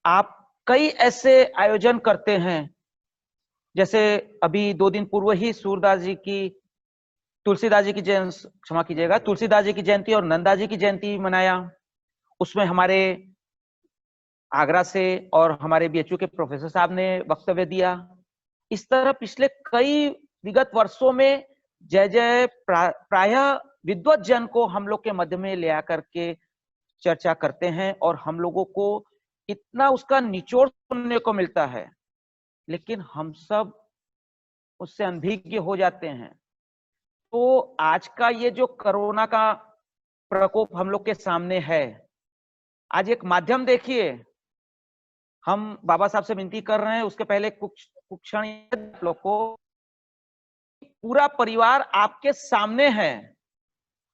आप कई ऐसे आयोजन करते हैं। जैसे अभी 2 दिन पूर्व ही सूरदास जी की, तुलसीदास जी की जयंती, क्षमा कीजिएगा, तुलसीदास जी की जयंती और नंदा जी की जयंती मनाया। उसमें हमारे आगरा से और हमारे बीएचयू के प्रोफेसर साहब ने वक्तव्य दिया। इस तरह पिछले कई विगत वर्षों में जय जय प्रायः विद्वत जन को हम लोग के मध्य में ले आकर के चर्चा करते हैं और हम लोगों को इतना उसका निचोड़ सुनने को मिलता है, लेकिन हम सब उससे अनभिज्ञ हो जाते हैं। तो आज का ये जो कोरोना का प्रकोप हम लोग के सामने है, आज एक माध्यम देखिए, हम बाबा साहब से विनती कर रहे हैं, उसके पहले कुछ क्षण आप लोग को, पूरा परिवार आपके सामने है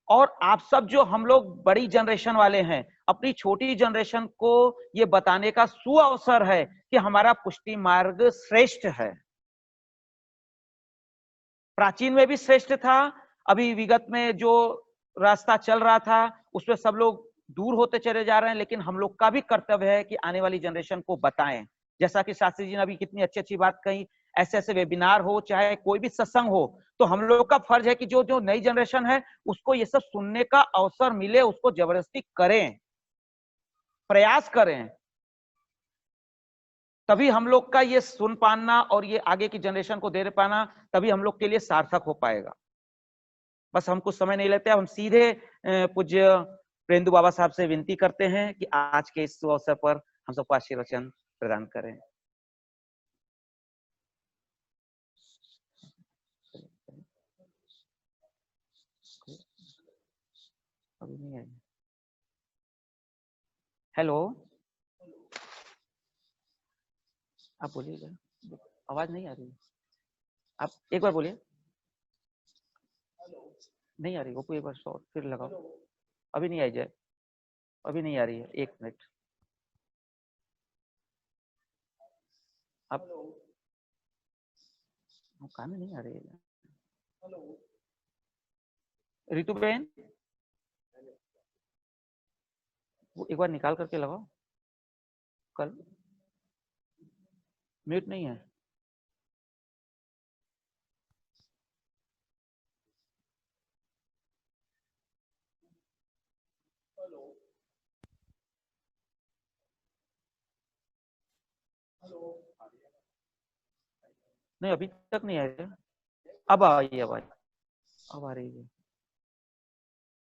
और आप सब जो हम लोग बड़ी जनरेशन वाले हैं, अपनी छोटी जनरेशन को ये बताने का सुअवसर है कि हमारा पुष्टि मार्ग श्रेष्ठ है। प्राचीन में भी श्रेष्ठ था, अभी विगत में जो रास्ता चल रहा था उसमें सब लोग दूर होते चले जा रहे हैं, लेकिन हम लोग का भी कर्तव्य है कि आने वाली जनरेशन को बताएं। जैसा कि शास्त्री जी ने अभी कितनी अच्छी अच्छी बात कही, ऐसे ऐसे वेबिनार हो, चाहे कोई भी सत्संग हो, तो हम लोगों का फर्ज है कि जो जो नई जनरेशन है उसको ये सब सुनने का अवसर मिले, उसको जबरदस्ती करें, प्रयास करें, तभी हम लोग का ये सुन पाना और ये आगे की जनरेशन को दे पाना तभी हम लोग के लिए सार्थक हो पाएगा। बस हम कुछ समय नहीं लेते, हम सीधे पूज्य प्रेमदू बाबा साहब से विनती करते हैं कि आज के इस अवसर पर हम सबको आशीर्वचन प्रदान करें। अभी नहीं आई। हेलो, आप बोलिएगा, आवाज नहीं आ रही। आप एक बार बोलिए। नहीं आ रही वो, एक बार शॉर्ट फिर लगाओ। अभी नहीं आई जय, अभी नहीं आ रही है, 1 मिनट। आप कान में नहीं आ रही है। रितु बहन, वो एक बार निकाल करके लगाओ। कल म्यूट नहीं है। नहीं अभी तक नहीं आया। अब आई आवाज, अब आ रही है।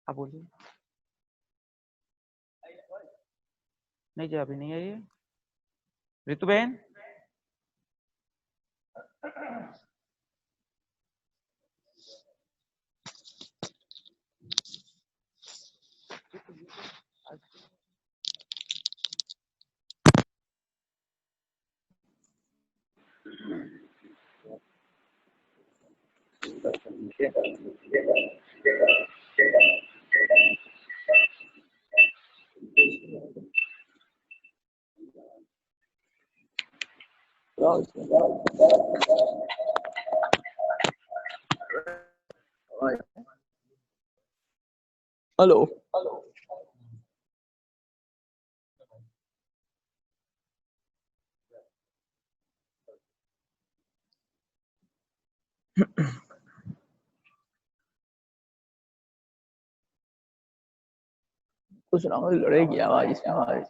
अब बोलिए। नहीं जी अभी नहीं आई है। रितु बहन, हेलो। कुछ ना हो, लड़ेगी आवाज इसमें हमारी।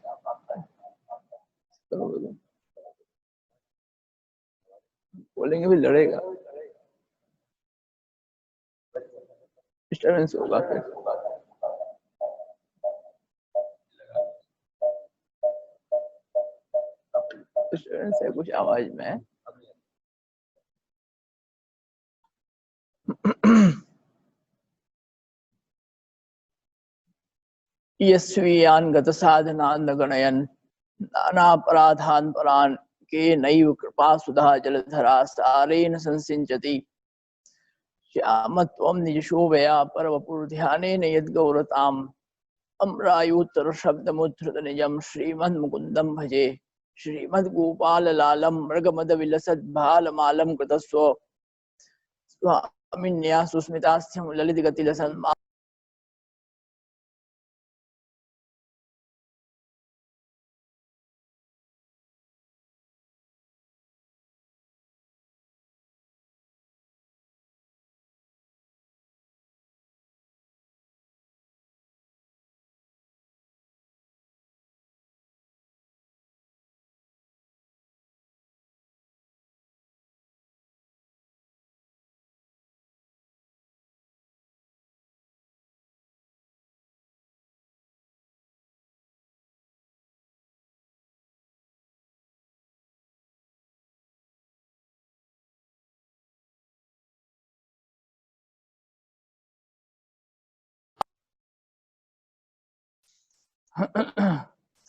बोलेंगे भी लड़ेगा, डिस्टर्बेंस होगा फिर। डिस्टर्बेंस है कुछ आवाज में। यस्वीयान गत साधनान गणयन नानापराधान परान के नैव कृपा सुधा जलधरा सारेन संसिंचति श्यामत्वं निजशोभया परवपुर ध्यानेन यद्गौरताम् अम्रायुत्तर शब्दमुद्धृत निजं श्रीमन्मुकुन्दं भजे श्रीमद्गोपाललालं मृगमदविलसद्भालमालं कृतस्व स्वामिन्या सुस्मितास्थ्यं ललितगतिलसन्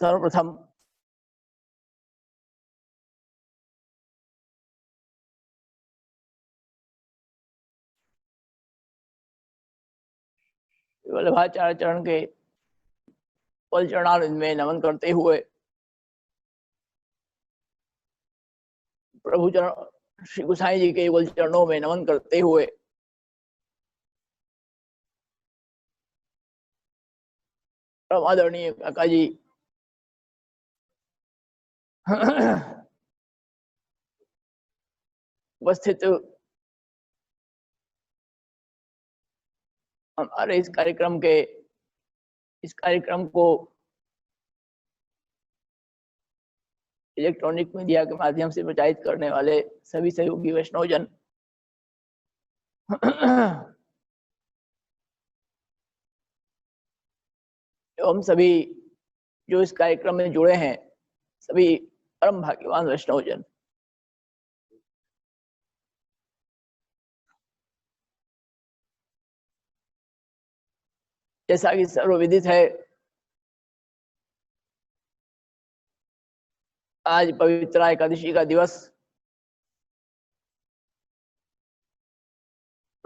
सर्वप्रथम वल्लभाचार्य चरण के पल चरणारविंद में नमन करते हुए प्रभु चरण श्री गोसाई जी के युगल चरणों में नमन करते हुए परम आदरणीय काका जी उपस्थित हमारे इस कार्यक्रम को इलेक्ट्रॉनिक मीडिया के माध्यम से प्रचारित करने वाले सभी सहयोगी वैष्णवजन, हम सभी जो इस कार्यक्रम में जुड़े हैं, सभी परम भाग्यवान वैष्णवजन। जैसा कि सर्वविदित है, आज पवित्र एकादशी का दिवस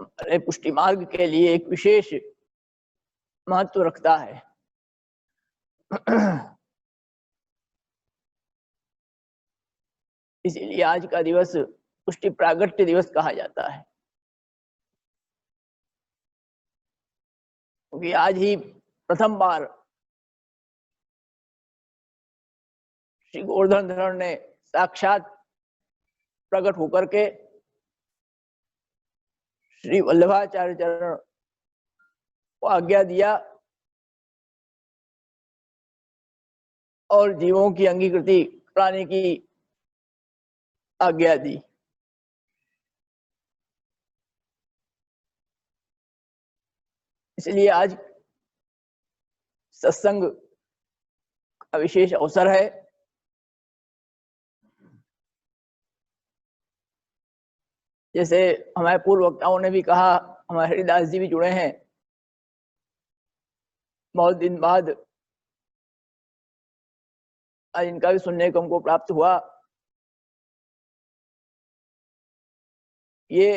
हमारे पुष्टि मार्ग के लिए एक विशेष महत्व रखता है। इसीलिए आज का दिवस पुष्टि प्रागट्य दिवस कहा जाता है, क्योंकि आज ही प्रथम बार श्री गोवर्धन धरण ने साक्षात प्रकट होकर के श्री वल्लभाचार्य चरण को आज्ञा दिया और जीवों की अंगीकृति कराने की आज्ञा दी। इसलिए आज सत्संग का विशेष अवसर है। जैसे हमारे पूर्व वक्ताओं ने भी कहा, हमारे हरिदास जी भी जुड़े हैं, बहुत दिन बाद आज इनका भी सुनने को हमको प्राप्त हुआ। ये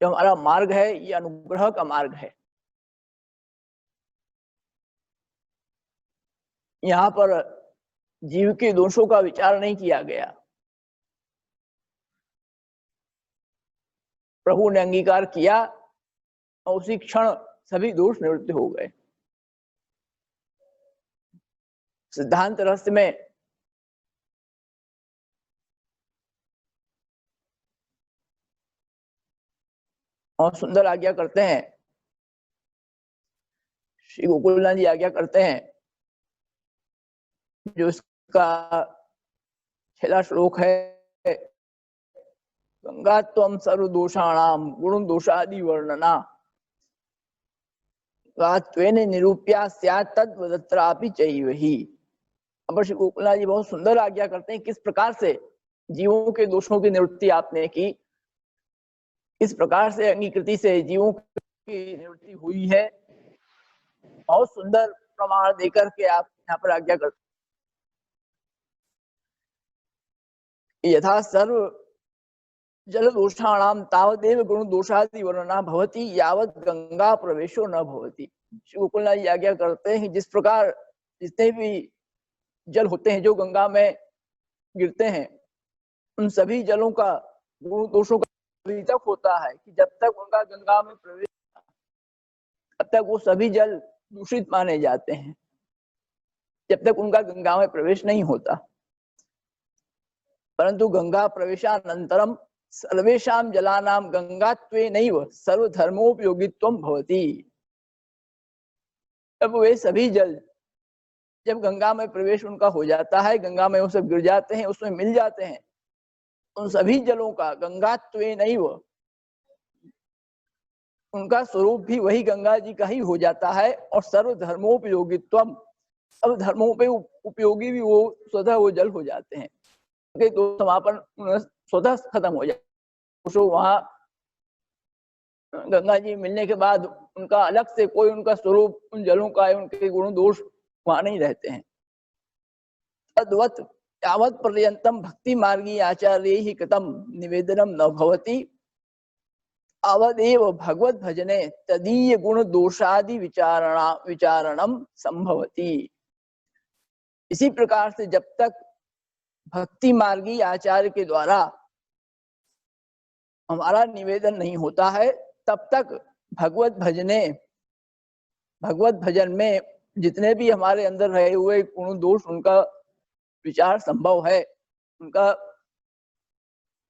जो हमारा मार्ग है, ये अनुग्रह का मार्ग है। यहाँ पर जीव के दोषों का विचार नहीं किया गया। प्रभु ने अंगीकार किया और उसी क्षण सभी दोष निवृत्त हो गए। सिद्धांत रहस्य में और सुंदर आज्ञा करते हैं, श्री गोकुलनाथ जी आज्ञा करते हैं, जो इसका 6वां श्लोक है, गंगा त्वं सर्वदोषाणाम गुण दोषादि वर्णना गात्वेन निरूप्या स्यात् तद्वदत्रापि चैवहि। अब श्री गोकुलनाथ जी बहुत सुंदर आज्ञा करते हैं किस प्रकार से जीवों के दोषों की निवृत्ति आपने की, इस प्रकार से अंगीकृति से जीवों की निवृत्ति हुई है। बहुत सुंदर प्रमाण देकर के आप यहाँ पर आज्ञा करते हैं, यथा सर्व जल दोषाणाम तावदेव गुण दोषादि वर्णना भवति यावत गंगा प्रवेशो न भवति। श्री गोकुलनाथ जी आज्ञा करते हैं जिस प्रकार जितने भी जल होते हैं जो गंगा में गिरते हैं, उन सभी जलों का गुण दोषों का अभी तक होता है कि जब तक उनका गंगा में प्रवेश तब तक वो सभी जल दूषित माने जाते हैं, जब तक उनका गंगा में प्रवेश नहीं होता। परंतु गंगा प्रवेशानंतरम सर्वेषां जलानां गंगात्वेनैव सर्वधर्मोपयोगित्वं भवति। अब वे सभी जल जब गंगा में प्रवेश उनका हो जाता है, गंगा में वो सब गिर जाते हैं, उसमें मिल जाते हैं, उन सभी जलों का गंगात्वेनैव उनका स्वरूप भी वही गंगा जी का ही हो जाता है। और सर्व धर्मोपयोगित्वम, सब धर्मों पे उपयोगी भी वो स्वतः वो जल हो जाते हैं, तो समापन स्वतः खत्म हो जाए। तो वहां गंगा जी मिलने के बाद उनका अलग से कोई उनका स्वरूप उन जलों का है, उनके गुण दोष वहां नहीं रहते हैं। तद्वत् यावत् पर्यंतम भक्ति मार्गी आचार्य ही कृतम निवेदनम न भवति अवदेव भगवत भजने तदीय गुण दोषादि विचारणम संभवति। इसी प्रकार से जब तक भक्ति मार्गी आचार्य के द्वारा हमारा निवेदन नहीं होता है, तब तक भगवत भजन में जितने भी हमारे अंदर रहे हुए गुण दोष उनका विचार संभव है, उनका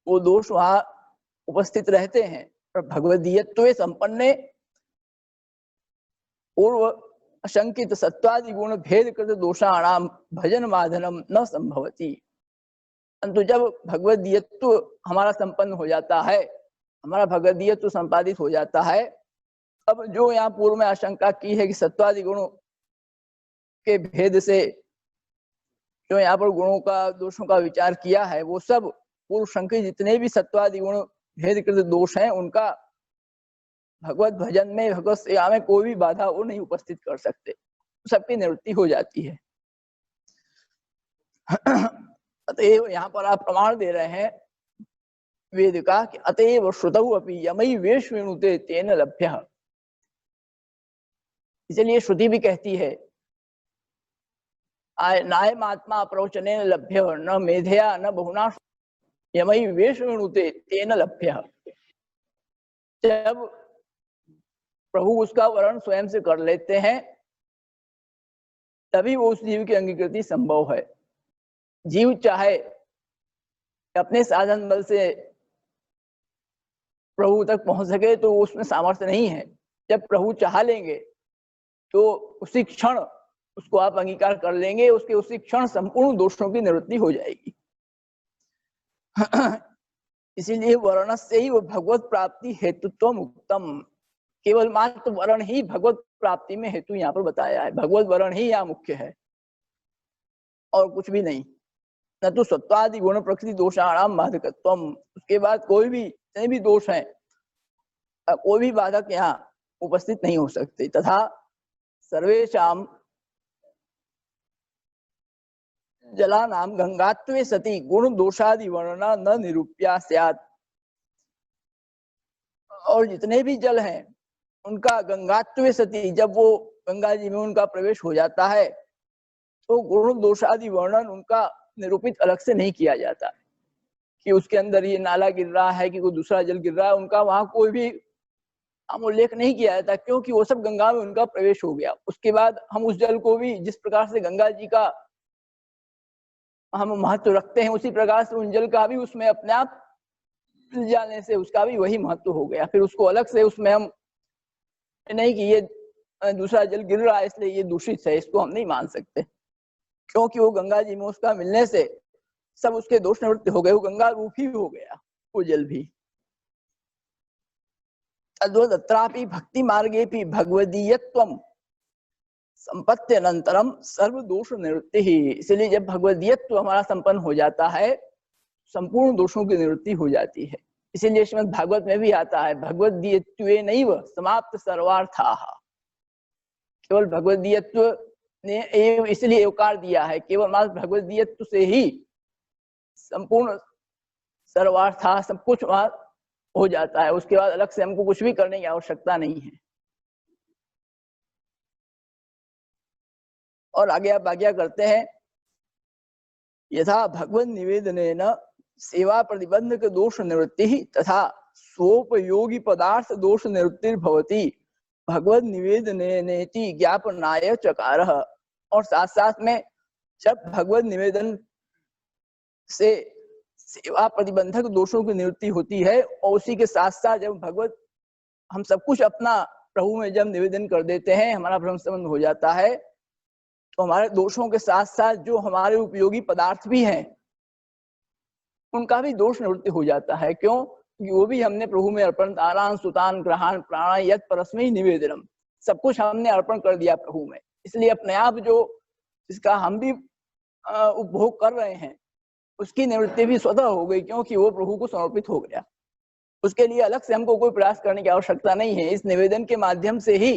वो दोष वहां उपस्थित रहते हैं। और भगवदीयत्वे संपन्ने पूर्व अशंकित सत्वादि गुण भेद कृत दोषाणाम भजन माधनम न संभवति। परंतु जब भगवदीयत्व हमारा संपन्न हो जाता है, हमारा भगवदीयत्व संपादित हो जाता है, अब जो यहाँ पूर्व में आशंका की है कि सत्वादि गुण के भेद से जो यहाँ पर गुणों का दोषों का विचार किया है, वो सब पूर्व संकेत जितने भी सत्वादि गुण भेदकृत दोष हैं, उनका भगवत भजन में, भगवत सेवा में कोई भी बाधा वो नहीं उपस्थित कर सकते, सबकी निवृत्ति हो जाती है। अतएव यहाँ पर आप प्रमाण दे रहे हैं वेद का कि अतएव श्रुतौ अपि यमई वेश वेणुते तेन लभ्यः। इसलिए श्रुति भी कहती है नायम आत्मा प्रवचने लभ्य न मेधया न बहुना यमई वेश वेणुते तेन लभ्यः। जब प्रभु उसका वर्ण स्वयं से कर लेते हैं तभी वो उस जीव की अंगीकृति संभव है। जीव चाहे अपने साधन बल से प्रभु तक पहुंच सके तो उसमें सामर्थ्य नहीं है। जब प्रभु चाह लेंगे तो उसी क्षण उसको आप अंगीकार कर लेंगे, उसके उसी क्षण संपूर्ण दोषों की निवृत्ति हो जाएगी। इसीलिए वर्ण से ही भगवत प्राप्ति हेतुत्व उत्तम, केवल मात्र वर्ण ही भगवत प्राप्ति में हेतु यहाँ पर बताया है। भगवत वर्ण ही यहाँ मुख्य है और कुछ भी नहीं। न तो सत्वादि गुण प्रकृति दोषाणाम बाधकत्वम, उसके बाद कोई भी जितने भी दोष हैं कोई भी बाधक यहाँ उपस्थित नहीं हो सकते। तथा सर्वेषाम जलानाम गंगात्वे सति गुण दोषादि वर्णना न निरूप्या स्यात्। और जितने भी जल हैं उनका गंगात्वे सति, जब वो गंगा जी में उनका प्रवेश हो जाता है तो गुण दोषादि वर्णन उनका निरूपित अलग से नहीं किया जाता कि उसके अंदर ये नाला गिर रहा है कि कोई दूसरा जल गिर रहा है, उनका वहां कोई भी उल्लेख नहीं किया जाता, क्योंकि वो सब गंगा में उनका प्रवेश हो गया। उसके बाद हम उस जल को भी जिस प्रकार से गंगा जी का हम महत्व रखते हैं उसी प्रकार से उन जल का भी उसमें अपने आप मिल जाने से उसका भी वही महत्व हो गया। फिर उसको अलग से उसमें हम नहीं कि ये दूसरा जल गिर रहा है इसलिए ये दूषित है, इसको हम नहीं मान सकते, क्योंकि वो गंगा जी में उसका मिलने से सब उसके दोष निवृत्त हो गए, वो गंगा रूप ही हो गया वो जल भी। तद्वदत्रापि भक्ति मार्गे भी भगवदीयत्वम संपत्ति अनंतरम सर्व दोष निवृत्ति ही। इसलिए जब भगवदीयत्व हमारा संपन्न हो जाता है संपूर्ण दोषों की निवृत्ति हो जाती है। इसीलिए श्रीमद् भागवत में भी आता है भगवदीयत्वेनैव समाप्त सर्वार्थाः। केवल भगवदीयत्व ने इसलिए एवकार दिया है, केवल मात्र भगवदीयत्व से ही संपूर्ण सर्वार्था सब कुछ हो जाता है। उसके बाद अलग से हमको कुछ भी करने की आवश्यकता नहीं है। और आगे आप आज्ञा करते हैं यथा भगवद निवेदनेन सेवा प्रतिबंधक दोष निवृत्ति तथा स्वोपयोगी पदार्थ दोष निवृत्ति भवति भगवद निवेदनेति ज्ञापनाय चकारः। और साथ साथ में जब भगवद निवेदन से सेवा प्रतिबंधक दोषों की निवृत्ति होती है और उसी के साथ साथ जब भगवत हम सब कुछ अपना प्रभु में जब निवेदन कर देते हैं, हमारा ब्रह्म संबंध हो जाता है, तो हमारे दोषों के साथ साथ जो हमारे उपयोगी पदार्थ भी हैं उनका भी दोष निवृत्ति हो जाता है। क्यों? क्योंकि वो भी हमने प्रभु में अर्पण दारान सुतान ग्रहण प्राण यत् परस्मै निवेदनम, सब कुछ हमने अर्पण कर दिया प्रभु में। इसलिए अपने आप जो इसका हम भी उपभोग कर रहे हैं उसकी निवृत्ति भी स्वतः हो गई, क्योंकि वो प्रभु को समर्पित हो गया। उसके लिए अलग से हमको कोई प्रयास करने की आवश्यकता नहीं है। इस निवेदन के माध्यम से ही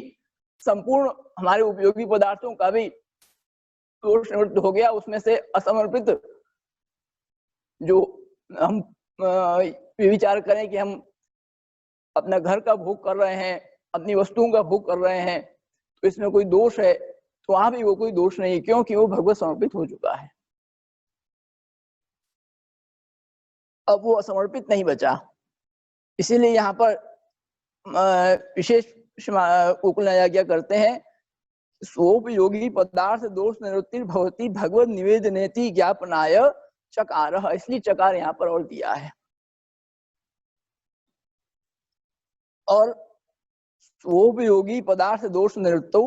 संपूर्ण हमारे उपयोगी पदार्थों का भी दोष निवृत्त हो गया। उसमें से असमर्पित जो हम विचार करें कि हम अपना घर का भोग कर रहे हैं, अपनी वस्तुओं का भोग कर रहे हैं, तो इसमें कोई दोष है, तो वहां भी वो कोई दोष नहीं, क्योंकि वो भगवत समर्पित हो चुका है। अब वो असमर्पित नहीं बचा। इसीलिए यहाँ पर विशेष गोकुल आज्ञा करते हैं स्वोपयोगी पदार्थ दोष निवृत्ति भवति भगवद निवेदनेति ज्ञापनाय चकारः। इसलिए चकार यहाँ पर और दिया है। और स्वोपयोगी पदार्थ दोष निवृत्तौ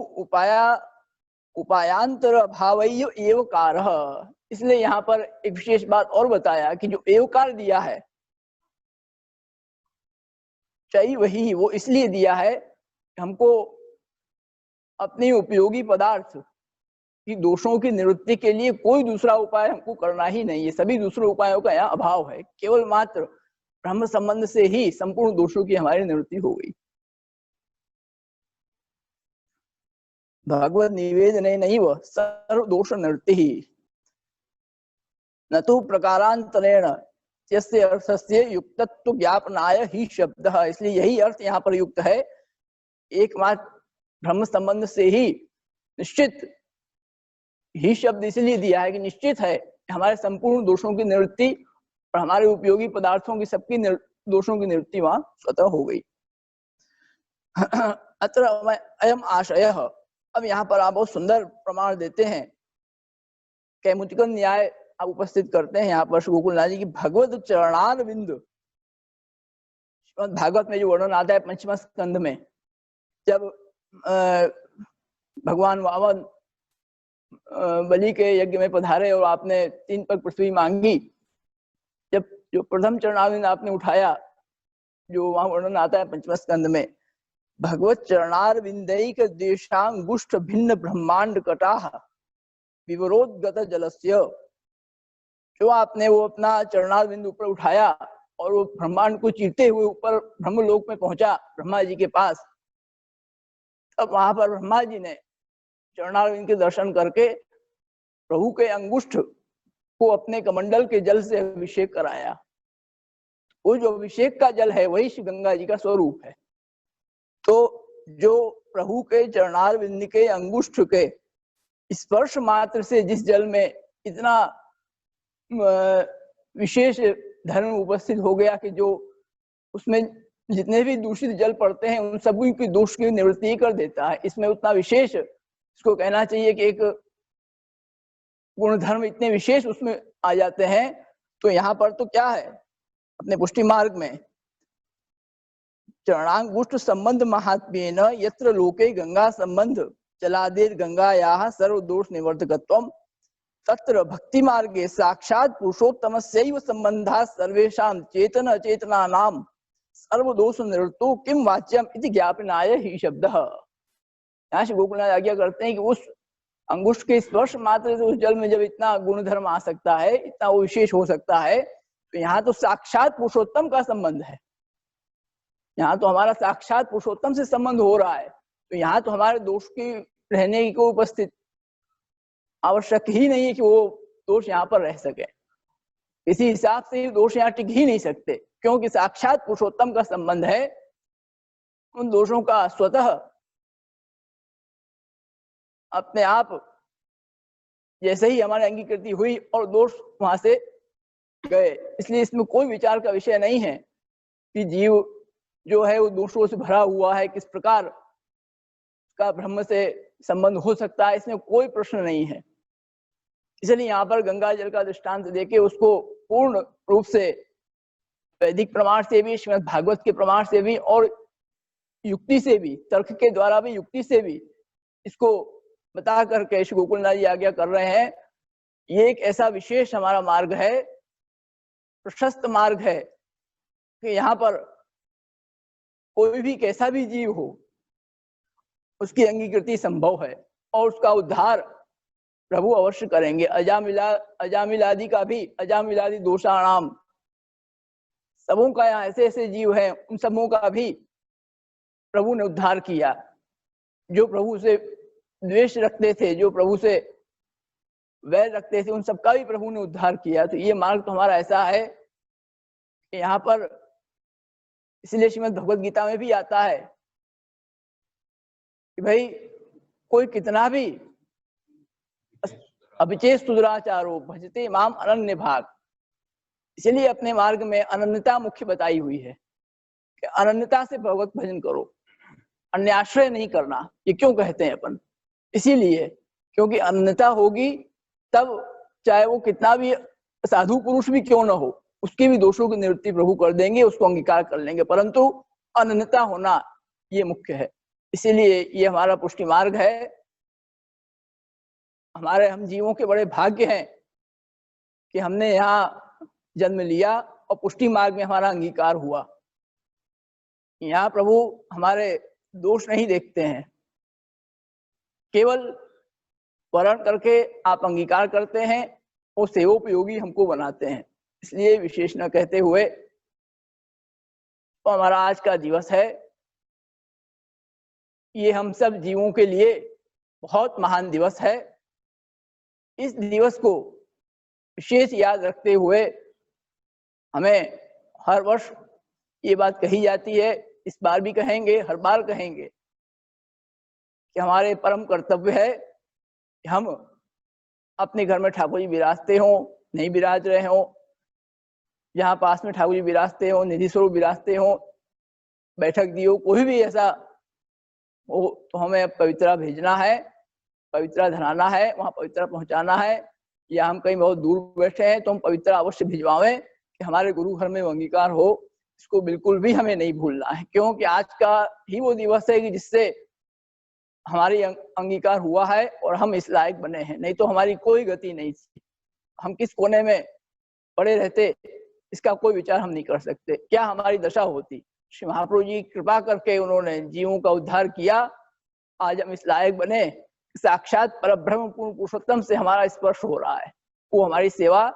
उपायांतर अभावय्य एवकारः। इसलिए यहाँ पर एक विशेष बात और बताया कि जो एवकार दिया है चाहिए वही, वो इसलिए दिया है कि हमको अपने उपयोगी पदार्थ कि दोषों की निवृत्ति के लिए कोई दूसरा उपाय हमको करना ही नहीं है, सभी दूसरे उपायों का यहाँ अभाव है, केवल मात्र ब्रह्म संबंध से ही संपूर्ण दोषों की हमारी निवृत्ति हो गई। भगवत निवेदने नैव सर्व दोष निवृत्ति ही न तो प्रकारांतरेण यस्य अर्थस्य युक्तत्व ज्ञापनाय ही शब्द। इसलिए यही अर्थ यहाँ पर युक्त है, एकमात्र ब्रह्म संबंध से ही निश्चित ही शब्द इसलिए दिया है कि निश्चित है हमारे संपूर्ण दोषों की निवृत्ति और हमारे उपयोगी पदार्थों की सबकी दोषों की निवृत्ति वहां स्वतः हो गई। अत्र अयम आशय। अब यहाँ पर आप बहुत सुंदर प्रमाण देते हैं, कैमुतिकन न्याय आप उपस्थित करते हैं यहाँ पर श्री गोकुलनाथ जी की भगवत चरणारविंद। भागवत में जो वर्णन आता है पंचम स्कंध में, जब भगवान वामन बलि के यज्ञ में पधारे और आपने 3 पग पृथ्वी मांगी, जब जो प्रथम चरणारविंद आपने उठाया, जो वहां वर्णन आता है पंचम स्कंध में, भगवत चरणारविंदैक देशांगुष्ठ भिन्न ब्रह्मांड कटाह विवरोदगत जलस्य। जो आपने वो अपना चरणारविंद ऊपर उठाया और वो ब्रह्मांड को चीरते हुए ऊपर ब्रह्मलोक में पहुंचा ब्रह्मा जी के पास, तब वहां पर ब्रह्मा जी ने चरणारविंद के दर्शन करके प्रभु के अंगुष्ठ को अपने कमंडल के जल से अभिषेक कराया। वो जो अभिषेक का जल है वही श्री गंगा जी का स्वरूप है। तो जो प्रभु के चरणारविंद के अंगुष्ठ के स्पर्श मात्र से जिस जल में इतना विशेष धर्म उपस्थित हो गया कि जो उसमें जितने भी दूषित जल पड़ते हैं उन सभी की दोष की निवृत्ति कर देता है। इसमें उतना विशेष, इसको कहना चाहिए कि एक गुण धर्म इतने विशेष उसमें आ जाते हैं। तो यहाँ पर तो क्या है, अपने पुष्टि मार्ग में चरणांगुष्ठ संबंध महात्म्येन यत्र लोके गंगा संबंध चलादेर गंगायाः सर्वदोष निवर्तकत्वम् तत्र भक्ति मार्गे साक्षात पुरुषोत्तमस्यैव संबंधः सर्वेषां चेतन अचेतनानां सर्वदोष निवृत्तो किम वाच्यम इति ज्ञापनाय ही शब्दः। यहाँ से गोकुलनाथ आज्ञा करते हैं कि उस अंगुष्ठ के स्पर्श मात्र से उस जल में जब इतना गुणधर्म आ सकता है, इतना वो विशेष हो सकता है, तो यहाँ तो साक्षात पुरुषोत्तम का संबंध है। यहाँ तो हमारा साक्षात पुरुषोत्तम से संबंध हो रहा है, तो यहाँ तो हमारे दोष की रहने को उपस्थित आवश्यक ही नहीं है कि वो दोष यहाँ पर रह सके। इसी हिसाब से दोष यहाँ टिक ही नहीं सकते, क्योंकि साक्षात पुरुषोत्तम का संबंध है। उन दोषों का स्वतः अपने आप जैसे ही हमारी अंगीकृति हुई और दोष वहां से गए, इसलिए इसमें कोई विचार का विषय नहीं है कि जीव जो है वो दोषों से भरा हुआ है, किस प्रकार का ब्रह्म से संबंध हो सकता है, इसमें कोई प्रश्न नहीं है। इसलिए यहाँ पर गंगा जल का दृष्टांत देके उसको पूर्ण रूप से वैदिक प्रमाण से भी, श्रीमद् भागवत के प्रमाण से भी और युक्ति से भी, तर्क के द्वारा भी, युक्ति से भी इसको बता करके श्री गोकुलनाथ जी आज्ञा कर रहे हैं। ये एक ऐसा विशेष हमारा मार्ग है, प्रशस्त मार्ग है कि यहाँ पर कोई भी कैसा भी जीव हो उसकी अंगीकृति संभव है और उसका उद्धार प्रभु अवश्य करेंगे। अजामिलादि का भी, अजामिलादि दोषाणाम, सबों का यहाँ ऐसे ऐसे जीव हैं, उन सबों का भी प्रभु ने उद्धार किया। जो प्रभु से द्वेष रखते थे, जो प्रभु से वैर रखते थे, उन सबका भी प्रभु ने उद्धार किया। तो ये मार्ग तो हमारा ऐसा है कि यहाँ पर, इसलिए श्रीमद् भगवद गीता में भी आता है कि भाई कोई कितना भी अभिचेत दुराचारो भजते माम अनन्य भाग, इसलिए अपने मार्ग में अनन्यता मुख्य बताई हुई है कि अनन्यता से भगवत भजन करो, अन्य आश्रय नहीं करना। ये क्यों कहते हैं अपन? इसीलिए क्योंकि अनन्यता होगी तब चाहे वो कितना भी साधु पुरुष भी क्यों ना हो, उसके भी दोषों की निवृत्ति प्रभु कर देंगे, उसको अंगीकार कर लेंगे, परंतु अनन्यता होना ये मुख्य है। इसीलिए ये हमारा पुष्टि मार्ग है। हम जीवों के बड़े भाग्य हैं कि हमने यहाँ जन्म लिया और पुष्टि मार्ग में हमारा अंगीकार हुआ। यहाँ प्रभु हमारे दोष नहीं देखते हैं, केवल वर्ण करके आप अंगीकार करते हैं और सेवोपयोगी हमको बनाते हैं। इसलिए विशेष न कहते हुए तो हमारा आज का दिवस है, ये हम सब जीवों के लिए बहुत महान दिवस है। इस दिवस को विशेष याद रखते हुए हमें हर वर्ष ये बात कही जाती है, इस बार भी कहेंगे, हर बार कहेंगे कि हमारे परम कर्तव्य है कि हम अपने घर में ठाकुर जी विराजते हों, नहीं विराज रहे हों, जहाँ पास में ठाकुर जी विराजते हों, निधि स्वरूप विराजते हों, बैठक दियो, कोई भी ऐसा हो तो हमें पवित्रा भेजना है, पवित्रा धराना है, वहाँ पवित्रा पहुँचाना है। या हम कहीं बहुत दूर बैठे हैं तो हम पवित्रा अवश्य भिजवावें कि हमारे गुरु घर में अंगीकार हो। इसको बिल्कुल भी हमें नहीं भूलना है, क्योंकि आज का ही वो दिवस है कि जिससे हमारी अंगीकार हुआ है और हम इस लायक बने हैं, नहीं तो हमारी कोई गति नहीं थी। हम किस कोने में पड़े रहते इसका कोई विचार हम नहीं कर सकते, क्या हमारी दशा होती। श्री महाप्रभु जी कृपा करके उन्होंने जीवों का उद्धार किया, आज हम इस लायक बने, साक्षात परब्रह्म पूर्ण पुरुषोत्तम से हमारा स्पर्श हो रहा है, वो हमारी सेवा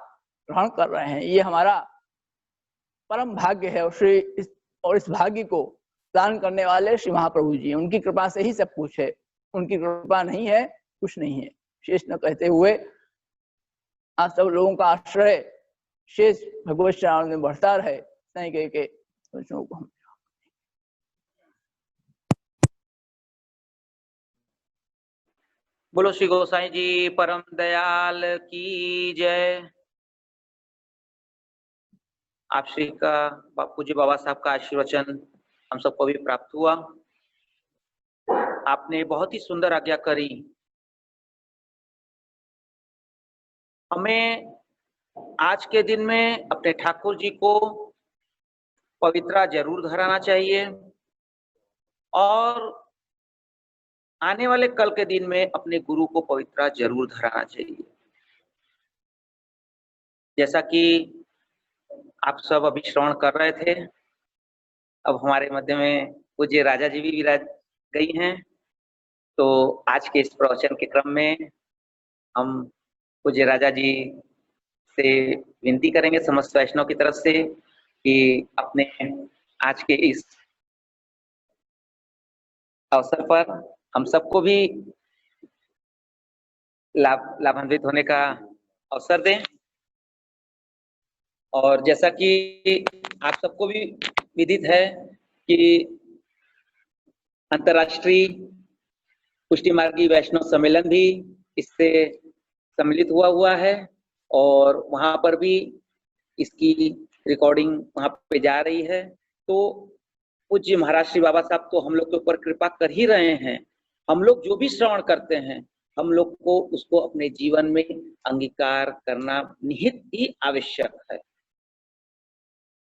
ग्रहण कर रहे हैं। ये हमारा परम भाग्य है और इस भाग्य को दान करने वाले श्री महाप्रभु जी, उनकी कृपा से ही सब कुछ है, उनकी कृपा नहीं है कुछ नहीं है। शेष न कहते हुए आप सब लोगों का आश्रय शेष भगवत चरण में बढ़ता रहे, नहीं कह के वचनों को हम बोलो श्री गोसाई जी परम दयाल की जय। आप श्री का पूज्य बाबा साहब का आशीर्वचन हम सबको भी प्राप्त हुआ। आपने बहुत ही सुंदर आज्ञा करी। हमें आज के दिन में अपने ठाकुर जी को पवित्रा जरूर धराना चाहिए और आने वाले कल के दिन में अपने गुरु को पवित्रा जरूर धराना चाहिए। जैसा कि आप सब अभी श्रवण कर रहे थे, अब हमारे मध्य में पूज्य राजा जी भी विराज गई हैं। तो आज के इस प्रवचन के क्रम में हम पूज्य राजा जी से विनती करेंगे समस्त वैष्णव की तरफ से कि अपने आज के इस अवसर पर हम सबको भी लाभान्वित होने का अवसर दें। और जैसा कि आप सबको भी विदित है कि अंतर्राष्ट्रीय पुष्टि मार्गी वैष्णव सम्मेलन भी इससे सम्मिलित हुआ है और वहां पर भी इसकी रिकॉर्डिंग वहां पे जा रही है। तो पूज्य महाराज श्री बाबा साहब तो हम लोग के ऊपर कृपा कर ही रहे हैं। हम लोग जो भी श्रवण करते हैं हम लोग को उसको अपने जीवन में अंगीकार करना निहित ही आवश्यक है।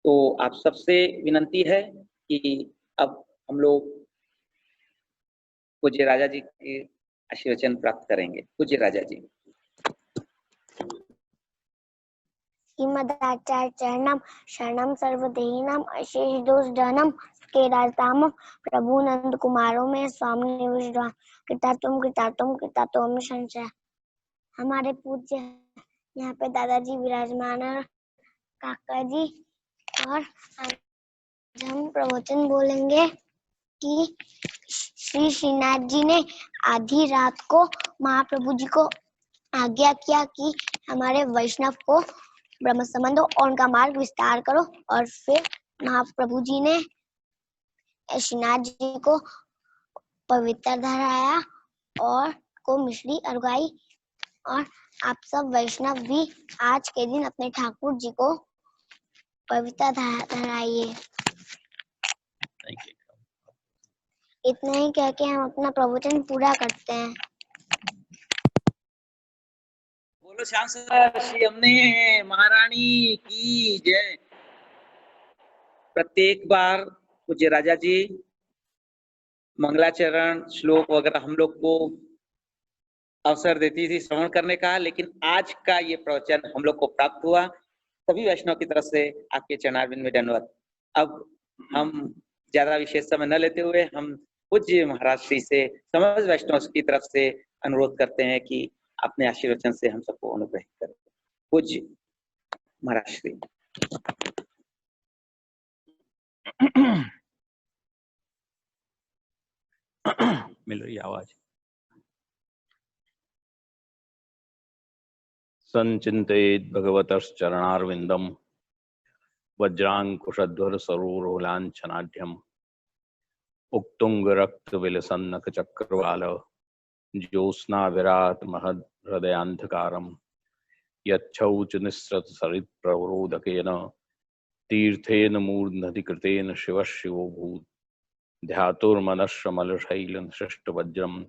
तो आप सबसे विनंती है कि अब हम लोग पूज्य राजा जी के आशीर्वचन प्राप्त करेंगे। पूज्य राजा जी। श्रीमदाचार्य चरणम शरणम सर्वदेहिनम अशेष दोष धनम के राजताम प्रभु नंद कुमारों में स्वामी विश्वाम कृतात्म संशय। हमारे पूज्य यहाँ पे दादाजी विराजमान है, काका जी, और आज हम प्रवचन बोलेंगे कि श्री श्रीनाथ जी ने आधी रात को महाप्रभु जी को आज्ञा किया कि हमारे वैष्णव को ब्रह्म संबंध और उनका मार्ग विस्तार करो, और फिर महाप्रभु जी ने श्रीनाथ जी को पवित्र धराया और को मिश्री अर्घाई। और आप सब वैष्णव भी आज के दिन अपने ठाकुर जी को पवित्र धराइए। इतना ही कह के हम अपना प्रवचन पूरा करते हैं। बोलो श्याम सुंदर श्री हमने महारानी की जय। प्रत्येक बार पूज्य राजा जी मंगलाचरण श्लोक वगैरह हम लोग को अवसर देती थी श्रवण करने का, लेकिन आज का ये प्रवचन हम लोग को प्राप्त हुआ। सभी वैष्णव की तरफ से आपके चरणारविंद में दंडवत। अब हम ज्यादा विशेष समय न लेते हुए हम पूज्य महाराज श्री से समस्त वैष्णव की तरफ से अनुरोध करते हैं कि अपने आशीर्वचन से हम सबको अनुग्रहित करें। पूज्य महाराज श्री। मिल रही आवाज। संचिंतित भगवतश्चरणारविंदम वज्रांकुशध्वर सरोरुलांछनाढ्यम उक्तुंग रक्त विलसन्नक चक्रवाल ज्योत्स्ना विराट महद हृदयांधकारम यच्छौच निस्सृत सरित प्रवरोदकेन तीर्थेन मूर्धनि कृतेन शिव शिवो भूत ध्यातुर्मनश्रमलशैल सृष्ट वज्रम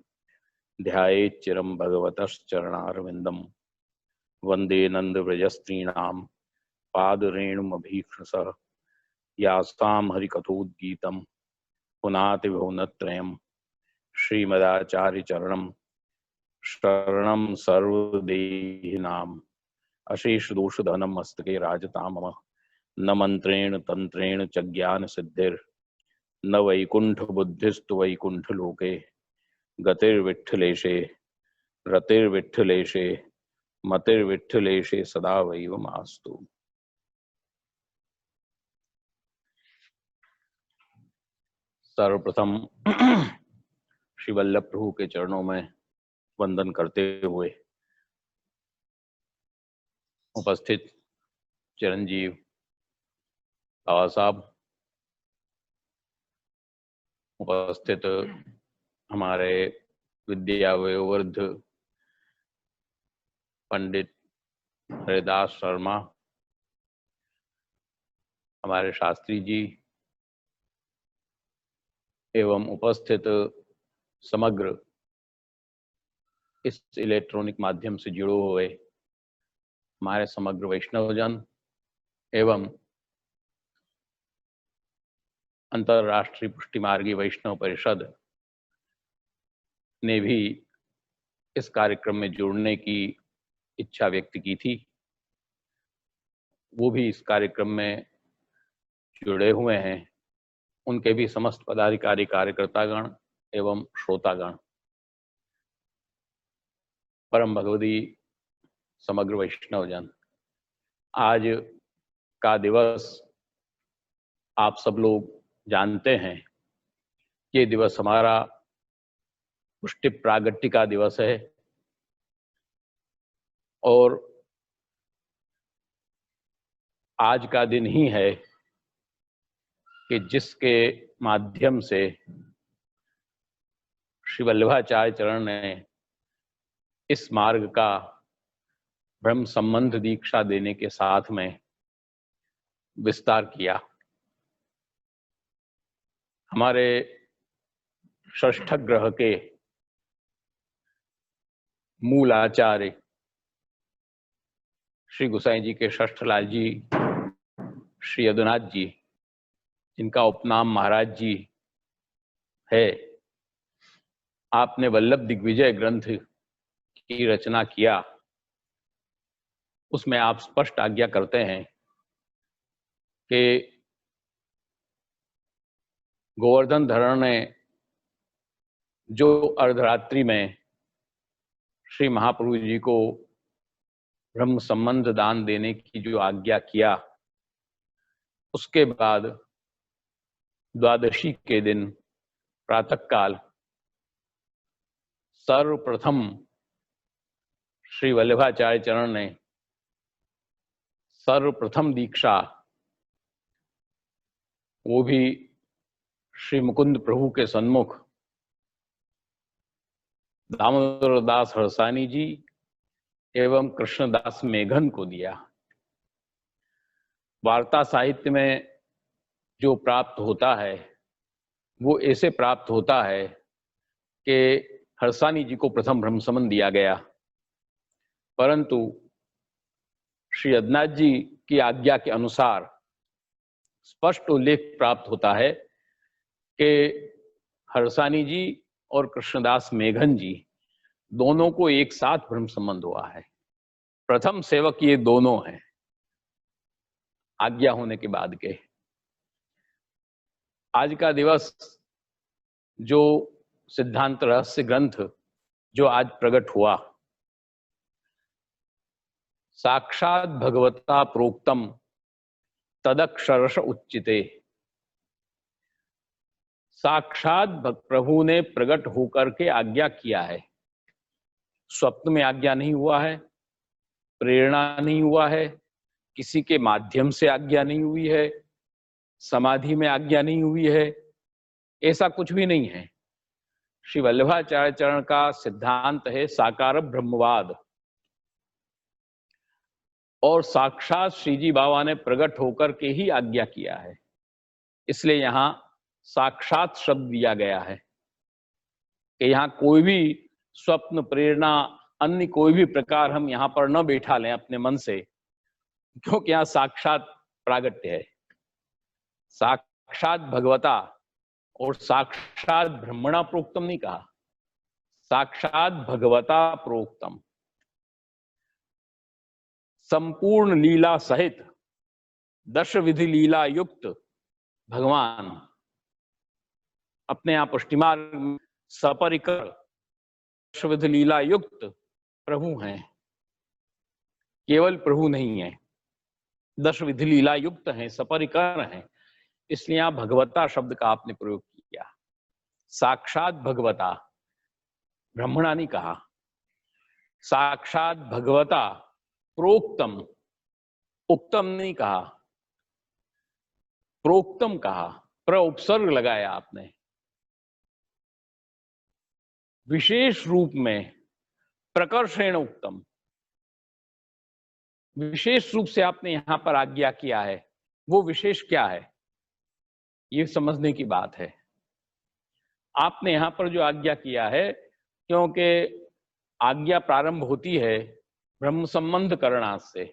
ध्यायेच्चिरं भगवतश्चरणारविंदम वंदे नंद व्रजस्त्रीणां पादरेणुमभीक्षसः यासां हरिकथोद्गीतं पुनाति भुवनत्रयम् श्रीमदाचार्यचरणं शरणं सर्वदेहिनाम् अशेष दोषधनं मस्तके राजतां मम न मंत्रेण तंत्रेण च ज्ञान सिद्धिर् न वैकुंठ बुद्धिस्तु वैकुंठ लोके गतिर्विठ्ठलेशे रतिर्विठ्ठलेशे मतिर्विठ्ठलेशे सदा वैवमास्तु। सर्वप्रथम श्री वल्लभ प्रभु के चरणों में वंदन करते हुए उपस्थित चिरंजीव बाबा साहब, उपस्थित हमारे विद्या वयोवृद्ध पंडित हरिदास शर्मा, हमारे शास्त्री जी एवं उपस्थित समग्र इस इलेक्ट्रॉनिक माध्यम से जुड़े हुए हमारे समग्र वैष्णवजन एवं अंतरराष्ट्रीय पुष्टिमार्गी वैष्णव परिषद ने भी इस कार्यक्रम में जुड़ने की इच्छा व्यक्त की थी, वो भी इस कार्यक्रम में जुड़े हुए हैं। उनके भी समस्त पदाधिकारी कार्यकर्तागण एवं श्रोतागण, परम भगवती समग्र वैष्णवजन, आज का दिवस आप सब लोग जानते हैं। ये दिवस हमारा पुष्टि प्रागट्य का दिवस है और आज का दिन ही है कि जिसके माध्यम से श्री वल्लभाचार्य चरण ने इस मार्ग का ब्रह्म संबंध दीक्षा देने के साथ में विस्तार किया। हमारे षष्ठ ग्रह के मूल आचार्य श्री गोसाई जी के षष्ठलाल जी, श्री यदुनाथ जी, जिनका उपनाम महाराज जी है, आपने वल्लभ दिग्विजय ग्रंथ की रचना किया। उसमें आप स्पष्ट आज्ञा करते हैं कि गोवर्धन धरण ने जो अर्धरात्रि में श्री महाप्रभु जी को ब्रह्म संबंध दान देने की जो आज्ञा किया, उसके बाद द्वादशी के दिन प्रातःकाल सर्वप्रथम श्री वल्लभाचार्य चरण ने सर्वप्रथम दीक्षा, वो भी श्री मुकुंद प्रभु के सन्मुख दामोदर दास हरसानी जी एवं कृष्णदास मेघन को दिया। वार्ता साहित्य में जो प्राप्त होता है वो ऐसे प्राप्त होता है कि हरसानी जी को प्रथम ब्रह्म संबंध दिया गया, परंतु श्री यदुनाथ जी की आज्ञा के अनुसार स्पष्ट उल्लेख प्राप्त होता है कि हरसानी जी और कृष्णदास मेघन जी दोनों को एक साथ ब्रह्म संबंध हुआ है। प्रथम सेवक ये दोनों हैं आज्ञा होने के बाद के। आज का दिवस जो सिद्धांत रहस्य ग्रंथ जो आज प्रकट हुआ, साक्षात भगवता प्रोक्तम तदक्षरश उच्चिते। साक्षात प्रभु ने प्रकट होकर के आज्ञा किया है। स्वप्न में आज्ञा नहीं हुआ है, प्रेरणा नहीं हुआ है, किसी के माध्यम से आज्ञा नहीं हुई है, समाधि में आज्ञा नहीं हुई है, ऐसा कुछ भी नहीं है। श्री वल्लभाचार्य चरण का सिद्धांत है साकार ब्रह्मवाद, और साक्षात श्री जी बाबा ने प्रकट होकर के ही आज्ञा किया है। इसलिए यहां साक्षात शब्द दिया गया है कि यहां कोई भी स्वप्न, प्रेरणा, अन्य कोई भी प्रकार हम यहां पर न बैठा लें अपने मन से, क्योंकि यहां साक्षात प्रागट्य है। साक्षात भगवता और साक्षात ब्रह्मणा प्रोक्तम नहीं कहा, साक्षात भगवता प्रोक्तम। संपूर्ण लीला सहित 10 विधि लीला युक्त भगवान अपने आप पुष्टिमार्ग सपरिकर 10 विधि लीला युक्त प्रभु हैं, केवल प्रभु नहीं है, 10 विधि लीला युक्त हैं, सपरिकर हैं। इसलिए यहां भगवता शब्द का आपने प्रयोग किया। साक्षात भगवता, ब्रह्मणा नहीं कहा। साक्षात भगवता प्रोक्तम, उक्तम नहीं कहा, प्रोक्तम कहा, प्र उपसर्ग लगाया आपने। विशेष रूप में प्रकर्षेण उक्तम, विशेष रूप से आपने यहां पर आज्ञा किया है। वो विशेष क्या है, ये समझने की बात है। आपने यहां पर जो आज्ञा किया है, क्योंकि आज्ञा प्रारंभ होती है ब्रह्म संबंध करणार्थ से।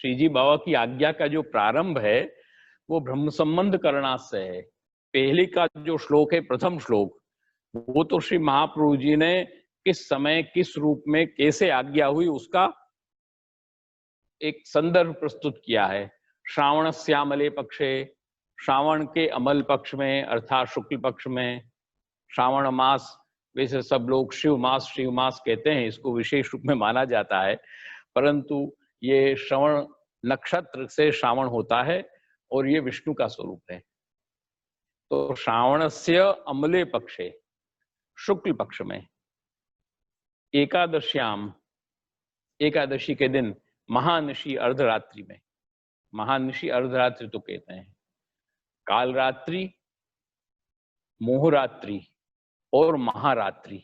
श्री जी बाबा की आज्ञा का जो प्रारंभ है वो ब्रह्म संबंध करणार्थ से है। पहले का जो श्लोक है, प्रथम श्लोक, वो तो श्री महाप्रभु जी ने किस समय, किस रूप में, कैसे आज्ञा हुई, उसका एक संदर्भ प्रस्तुत किया है। श्रावण श्यामले पक्षे, श्रावण के अमल पक्ष में अर्थात शुक्ल पक्ष में, श्रावण मास, वैसे सब लोग शिव मास कहते हैं, इसको विशेष रूप में माना जाता है, परंतु ये श्रवण नक्षत्र से श्रावण होता है और ये विष्णु का स्वरूप है। तो श्रावणस्य अमले पक्षे, शुक्ल पक्ष में, एकादश्याम, एकादशी के दिन, महानिशी अर्धरात्रि में, महानिशी अर्धरात्रि तो कहते हैं, कालरात्रि, मोहरात्रि और महारात्रि।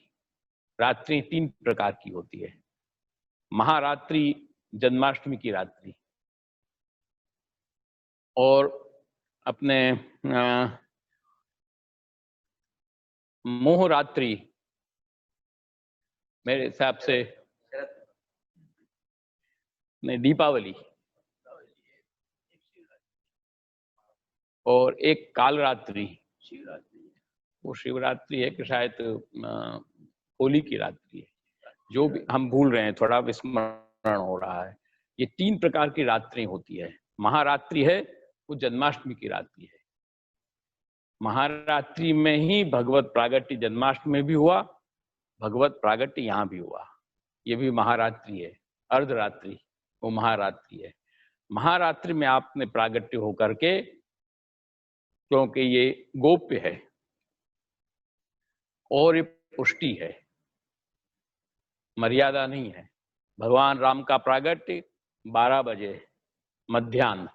रात्रि 3 प्रकार की होती है। महारात्रि जन्माष्टमी की रात्रि, और अपने मोहरात्रि मेरे हिसाब से नहीं, दीपावली, और एक कालरात्रि, वो शिवरात्रि है कि शायद होली की रात्रि है, जो भी हम भूल रहे हैं, थोड़ा विस्मरण हो रहा है। ये 3 प्रकार की रात्रि होती है। महारात्रि है वो जन्माष्टमी की रात्रि है। महारात्रि में ही भगवत प्रागट्य जन्माष्टमी में भी हुआ, भगवत प्रागट्य यहाँ भी हुआ। ये भी महारात्रि है। अर्धरात्रि वो महारात्रि है। महारात्रि में आपने प्रागट्य होकर के, क्योंकि ये गोप्य है और ये पुष्टि है, मर्यादा नहीं है। भगवान राम का प्रागट्य 12 बजे मध्याह्न,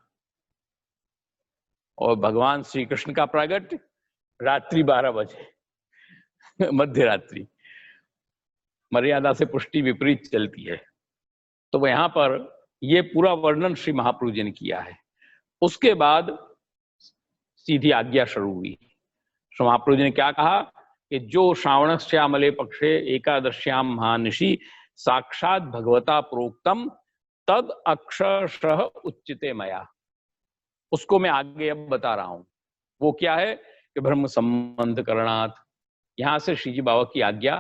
और भगवान श्री कृष्ण का प्रागट्य रात्रि 12 बजे मध्य रात्रि। मर्यादा से पुष्टि विपरीत चलती है। तो यहाँ पर ये पूरा वर्णन श्री महाप्रभु जी ने किया है। उसके बाद सीधी आज्ञा शुरू हुई। श्री महाप्रभु जी ने क्या कहा कि जो श्रावण श्यामले पक्षे एकादश्याम महानिशी साक्षात भगवता प्रोक्तम तद अक्षरशः उच्चिते मया, उसको मैं आगे अब बता रहा हूं। वो क्या है कि ब्रह्म संबंध करणार्थ, यहां से श्री जी बाबा की आज्ञा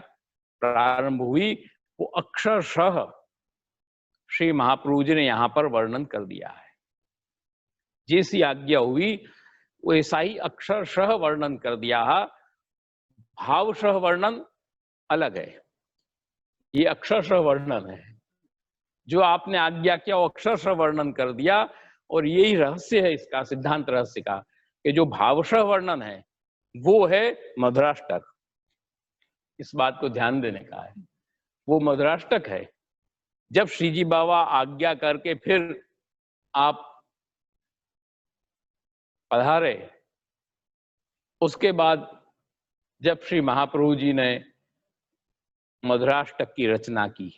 प्रारंभ हुई। वो अक्षरशः श्री महाप्रभु जी ने यहां पर वर्णन कर दिया है। जैसी आज्ञा हुई वैसा ही अक्षरशः वर्णन कर दिया है। भावशः वर्णन अलग है। ये अक्षरशः वर्णन है, जो आपने आज्ञा किया वो अक्षरशः वर्णन कर दिया, और यही रहस्य है इसका, सिद्धांत रहस्य का, कि जो भावशः वर्णन है वो है मधुराष्टक। इस बात को ध्यान देने का है, वो मधुराष्टक है। जब श्रीजी बाबा आज्ञा करके फिर आप पधारे, उसके बाद जब श्री महाप्रभु जी ने मधुराष्टक की रचना की,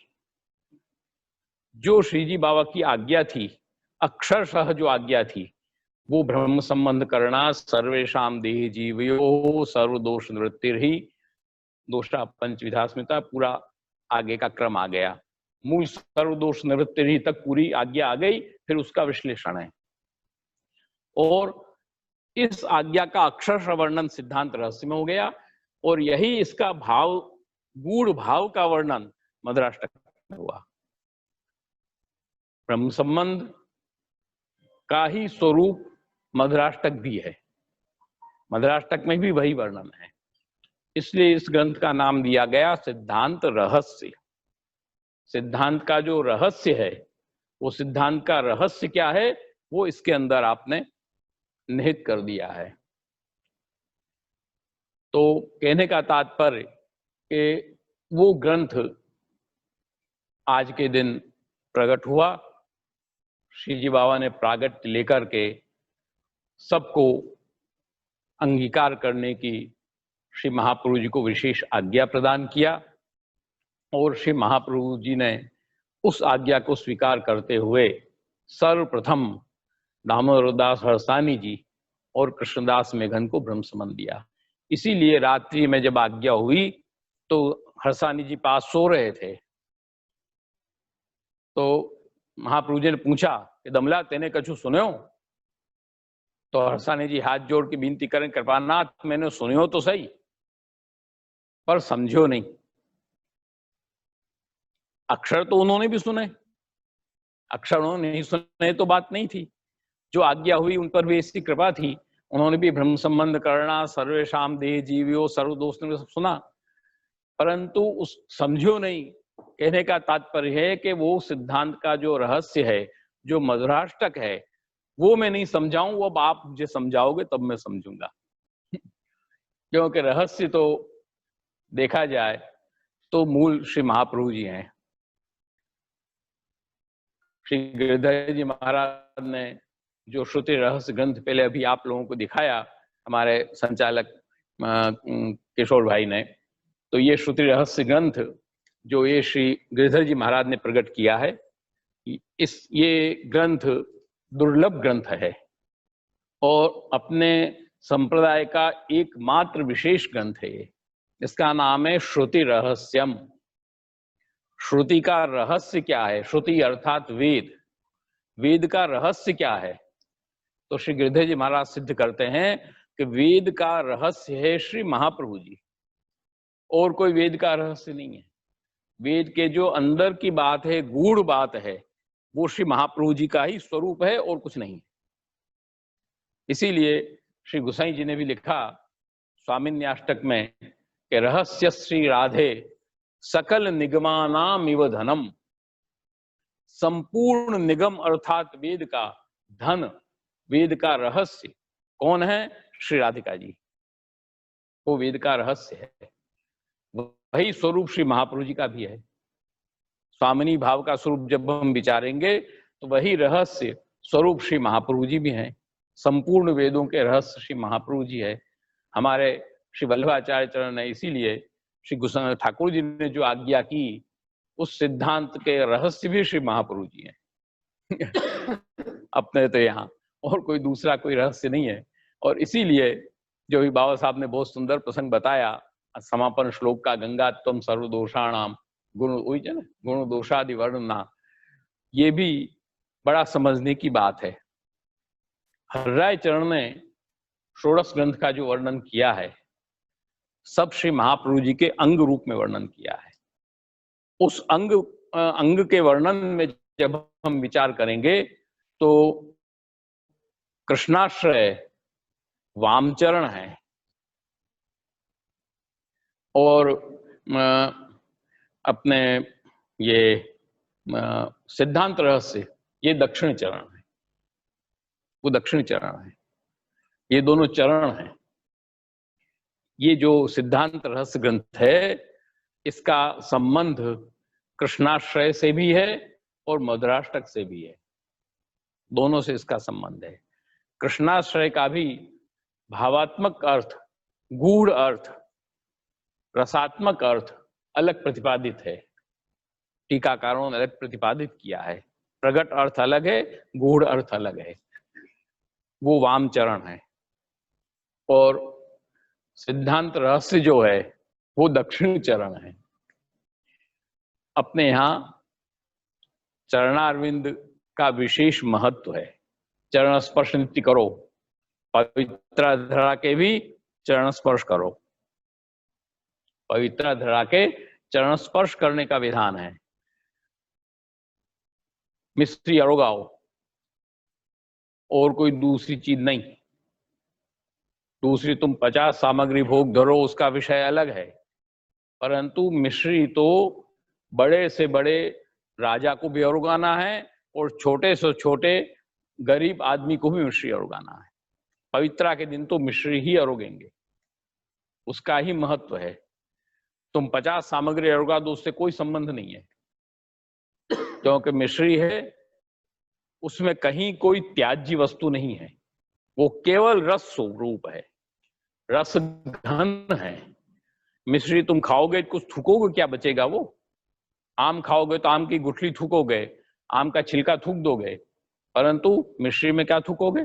जो श्रीजी बाबा की आज्ञा थी, अक्षरशः जो आज्ञा थी, वो ब्रह्म संबंध करना सर्वेशाम देह जीवयो सर्वदोष निवृत्तिर्हि दोषा पंचविधा स्मृता, पूरा आगे का क्रम आ गया। मूल सर्वदोष निवृत्तिर्हि तक पूरी आज्ञा आ गई, फिर उसका विश्लेषण है। और इस आज्ञा का अक्षरशः वर्णन सिद्धांत रहस्य में हो गया, और यही इसका भाव, गूढ़ भाव का वर्णन मधुराष्टक में हुआ। ब्रह्म संबंध का ही स्वरूप मधुराष्टक भी है, मधुराष्टक में भी वही वर्णन है। इसलिए इस ग्रंथ का नाम दिया गया सिद्धांत रहस्य। सिद्धांत का जो रहस्य है, वो सिद्धांत का रहस्य क्या है, वो इसके अंदर आपने निहित कर दिया है। तो कहने का तात्पर्य कि वो ग्रंथ आज के दिन प्रकट हुआ, श्रीजी बाबा ने प्रागट्य लेकर के सबको अंगीकार करने की श्री महाप्रभु जी को विशेष आज्ञा प्रदान किया, और श्री महाप्रभु जी ने उस आज्ञा को स्वीकार करते हुए सर्वप्रथम दामोदर दास हरसानी जी और कृष्णदास मेघन को ब्रह्म संबंध दिया। इसीलिए रात्रि में जब आज्ञा हुई तो हरसानी जी पास सो रहे थे, तो महाप्रभु जी ने पूछा कि दमला तेने कछु सुन्यो? तो हरसानी जी हाथ जोड़ के विनती करें, कृपानाथ मैंने सुनियो तो सही, पर समझो नहीं। अक्षर तो उन्होंने भी सुने, अक्षर उन्होंने नहीं सुने तो बात नहीं थी। जो आज्ञा हुई उन पर भी ऐसी कृपा थी, उन्होंने भी ब्रह्म संबंध करना सर्वेशाम देह जीवियो सर्वदोष ने सब सुना, परंतु उस समझो नहीं। कहने का तात्पर्य है कि वो सिद्धांत का जो रहस्य है, जो मधुराष्टक है, वो मैं नहीं समझाऊं, वो अब आप मुझे समझाओगे तब मैं समझूंगा। क्योंकि रहस्य तो देखा जाए तो मूल श्री महाप्रभु जी हैं। श्री गिरिधर जी महाराज ने जो श्रुति रहस्य ग्रंथ पहले अभी आप लोगों को दिखाया, हमारे संचालक किशोर भाई ने, तो ये श्रुति रहस्य ग्रंथ जो ये श्री गिरिधर जी महाराज ने प्रकट किया है, ये ग्रंथ दुर्लभ ग्रंथ है और अपने संप्रदाय का एकमात्र विशेष ग्रंथ है। इसका नाम है श्रुति रहस्यम। श्रुति का रहस्य क्या है? श्रुति अर्थात वेद, वेद का रहस्य क्या है? तो श्री गिरिधर जी महाराज सिद्ध करते हैं कि वेद का रहस्य है श्री महाप्रभु जी, और कोई वेद का रहस्य नहीं है। वेद के जो अंदर की बात है, गूढ़ बात है, वो श्री महाप्रभु जी का ही स्वरूप है और कुछ नहीं। इसीलिए श्री गोसाई जी ने भी लिखा स्वामिन्याष्टक में कि रहस्य श्री राधे सकल निगमानाम इव धनम। संपूर्ण निगम अर्थात वेद का धन, वेद का रहस्य कौन है? श्री राधिका जी, वो वेद का रहस्य है। वही स्वरूप श्री महाप्रभु जी का भी है। स्वामिनी भाव का स्वरूप जब हम विचारेंगे तो वही रहस्य स्वरूप श्री महाप्रभु जी भी हैं। संपूर्ण वेदों के रहस्य श्री महाप्रभु जी है। हमारे श्री वल्लभाचार्य चरण ने इसीलिए श्री गोस्वामी ठाकुर जी ने जो आज्ञा की, उस सिद्धांत के रहस्य भी श्री महाप्रभु जी हैं। अपने तो यहाँ और कोई दूसरा कोई रहस्य नहीं है। और इसीलिए जो भी बाबा साहब ने बहुत सुंदर प्रसंग बताया समापन श्लोक का, गंगा त्वम सर्वदोषाणाम गुण दोषादि वर्णना, ये भी बड़ा समझने की बात है। हर्राय चरण ने षोडश ग्रंथ का जो वर्णन किया है, सब श्री महाप्रभु जी के अंग रूप में वर्णन किया है। उस अंग के वर्णन में जब हम विचार करेंगे तो कृष्णाश्रय वामचरण है और अपने ये सिद्धांत रहस्य, ये दक्षिण चरण है, वो दक्षिण चरण है। ये दोनों चरण हैं। ये जो सिद्धांत रहस्य ग्रंथ है, इसका संबंध कृष्णाश्रय से भी है और मधुराष्टक से भी है, दोनों से इसका संबंध है। कृष्णाश्रय का भी भावात्मक अर्थ, गूढ़ अर्थ, रसात्मक अर्थ अलग प्रतिपादित है, टीकाकारों ने अलग प्रतिपादित किया है। प्रगट अर्थ अलग है, गूढ़ अर्थ अलग है, वो वाम चरण है। और सिद्धांत रहस्य जो है वो दक्षिण चरण है। अपने यहाँ चरणारविंद का विशेष महत्व है। चरण स्पर्श नित्य करो, पवित्र धरा के भी चरण स्पर्श करो, पवित्र धरा के चरण स्पर्श करने का विधान है। मिश्री अरोगाओ, और कोई दूसरी चीज नहीं। दूसरी तुम 50 सामग्री भोग धरो, उसका विषय अलग है, परंतु मिश्री तो बड़े से बड़े राजा को भी अरुगाना है और छोटे से छोटे गरीब आदमी को भी मिश्री अरुगाना है। पवित्रा के दिन तो मिश्री ही अरोगेंगे, उसका ही महत्व है। तुम 50 सामग्री अरुगा दो, उससे कोई संबंध नहीं है, क्योंकि मिश्री है, उसमें कहीं कोई त्याज्य वस्तु नहीं है, वो केवल रस स्वरूप है, रस घन है। मिश्री तुम खाओगे, कुछ थूकोगे, क्या बचेगा? वो आम खाओगे तो आम की गुठली थूकोगे, आम का छिलका थूक दोगे, परंतु मिश्री में क्या थूकोगे?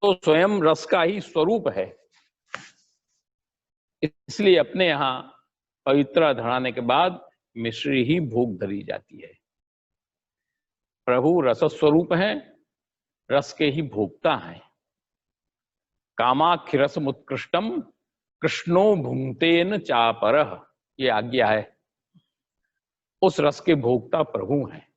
तो स्वयं रस का ही स्वरूप है। इसलिए अपने यहाँ पवित्र धराने के बाद मिश्री ही भोग धरी जाती है। प्रभु रस स्वरूप है, रस के ही भोक्ता हैं। कामाख्य रसम उत्कृष्टम कृष्णो भुंक्तेन चापरः, ये आज्ञा है। उस रस के भोक्ता प्रभु हैं।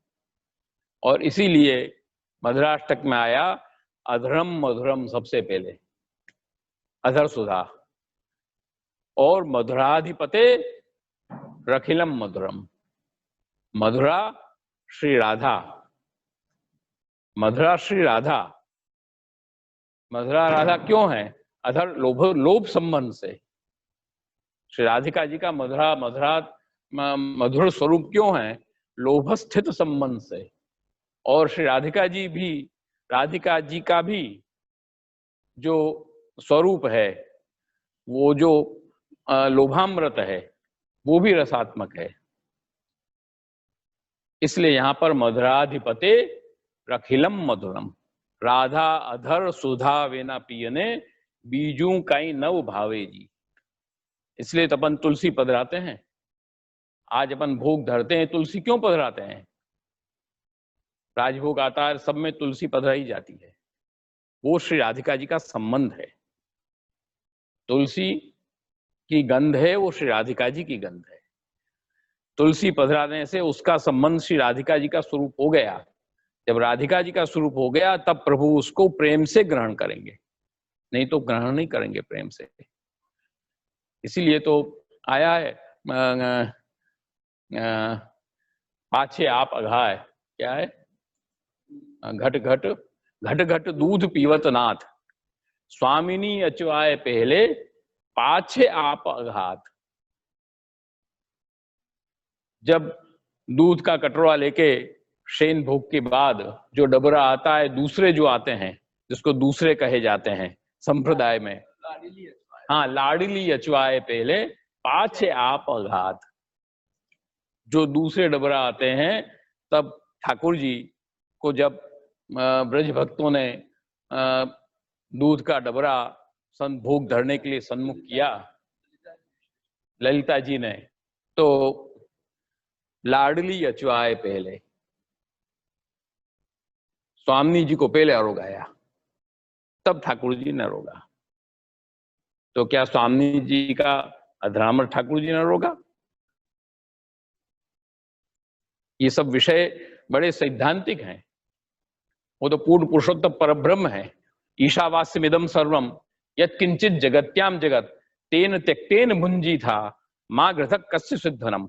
और इसीलिए मधुराष्टक में आया अधरम मधुरम, सबसे पहले अधर सुधा, और मधुराधिपते रखिलम मधुरम। मधुरा श्री राधा, मधुरा श्री राधा। मधुरा राधा क्यों है? अधर लोभ संबंध से। श्री राधिका जी का मधुर स्वरूप क्यों है? लोभ स्थित संबंध से। और श्री राधिका जी का भी जो स्वरूप है, वो जो लोभामृत है, वो भी रसात्मक है। इसलिए यहां पर मधुराधिपते रखिलम मधुरम। राधा अधर सुधा वेना पियने बीजू काई नव भावे जी। इसलिए तो अपन तुलसी पधराते हैं। आज अपन भोग धरते हैं, तुलसी क्यों पधराते हैं? राजभोग आता है, सब में तुलसी पधराई जाती है। वो श्री राधिका जी का संबंध है। तुलसी की गंध है, वो श्री राधिका जी की गंध है। तुलसी पधराने से उसका संबंध श्री राधिका जी का स्वरूप हो गया। जब राधिका जी का स्वरूप हो गया, तब प्रभु उसको प्रेम से ग्रहण करेंगे, नहीं तो ग्रहण नहीं करेंगे प्रेम से। इसीलिए तो आया है पाछे आप अघाय, क्या है? घट घट घट घट दूध पीवत नाथ, स्वामिनी अचवाए पहले पाछे आप अघात। जब दूध का कटोरा लेके शेन भोग के बाद जो डबरा आता है, दूसरे जो आते हैं, जिसको दूसरे कहे जाते हैं संप्रदाय में, हाँ, लाडली अचवाए पहले पाछे आप अघात। जो दूसरे डबरा आते हैं, तब ठाकुर जी को जब ब्रज भक्तों ने दूध का डबरा भोग धरने के लिए सन्मुख किया, ललिता जी ने, तो लाडली अचवाए पहले, स्वामी जी को पहले अरोगाया, तब ठाकुर जी ने रोगा। तो क्या स्वामी जी का अधरामर ठाकुर जी ने रोगा? ये सब विषय बड़े सैद्धांतिक हैं। वो तो पूर्ण पुरुषोत्तम परब्रह्म है। ईशावास्यमिदं सर्वम यत्किंचित जगत्याम जगत तेन त्यक्तेन भुंजी था माँ घृतक कस्य सिद्धनम।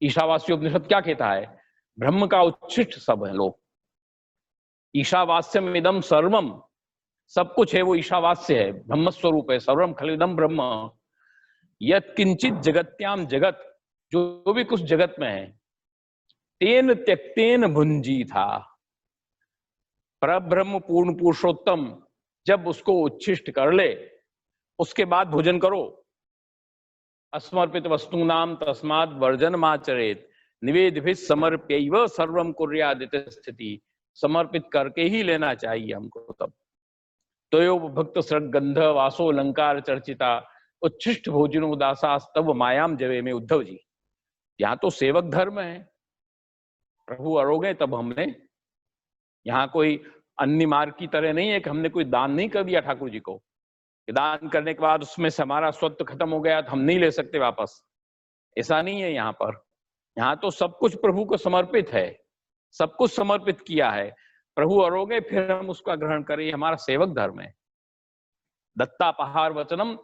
ईशावास्य उपनिषद क्या कहता है? ब्रह्म का उच्छिष्ट सब है लोग। ईशावास्यम इदम सर्वम, सब कुछ है वो ईशावास्य है, ब्रह्म स्वरूप है। सर्वम खलिदम ब्रह्म यत् किंचित जगत्याम जगत, जो भी कुछ जगत में है, तेन त्यक्तेन भुंजी था। परब्रह्म पूर्ण पुरुषोत्तम जब उसको उच्छिष्ट कर ले उसके बाद भोजन करो। अस्मर्पित वस्तु नाम तस्मात् वर्जन माचरेत निवेदिभिः समर्प्यैव सर्वम कुर्यादित स्थिति। समर्पित करके ही लेना चाहिए हमको। तब तयो भक्त सृग गंध वासो अलंकार चर्चिता उच्छिष्ट भोजनो दासास्तव मायाम जवे में। उद्धव जी, यहाँ तो सेवक धर्म है, प्रभु अरोगे तब हमने, यहाँ कोई अन्य मार्ग की तरह नहीं है कि हमने कोई दान नहीं कर दिया ठाकुर जी को, दान करने के बाद उसमें से हमारा स्वत्व खत्म हो गया तो हम नहीं ले सकते वापस। ऐसा नहीं है यहाँ पर। यहाँ तो सब कुछ प्रभु को समर्पित है, सब कुछ समर्पित किया है। प्रभु अरोगे फिर हम उसका ग्रहण करें, ये हमारा सेवक धर्म है। दत्तापहार वचनम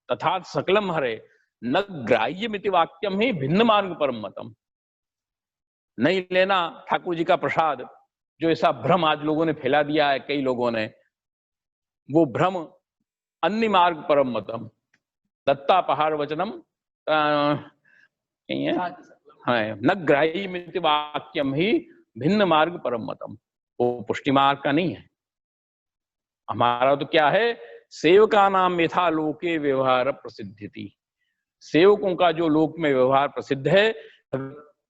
तथा सकलम हरे न ग्राह्य मिति वाक्यम ही भिन्न मार्ग परम मतम। नहीं लेना ठाकुर जी का प्रसाद, जो ऐसा भ्रम आज लोगों ने फैला दिया है, कई लोगों ने, वो भ्रम अन्य मार्ग परम मतम। दत्तापहार वचनम है न ग्राह्य मिति वाक्यम ही भिन्न मार्ग परम मतम। वो पुष्टि मार्ग का नहीं है। हमारा तो क्या है, सेवका नाम यथा लोके व्यवहार प्रसिद्धि। सेवकों का जो लोक में व्यवहार प्रसिद्ध है,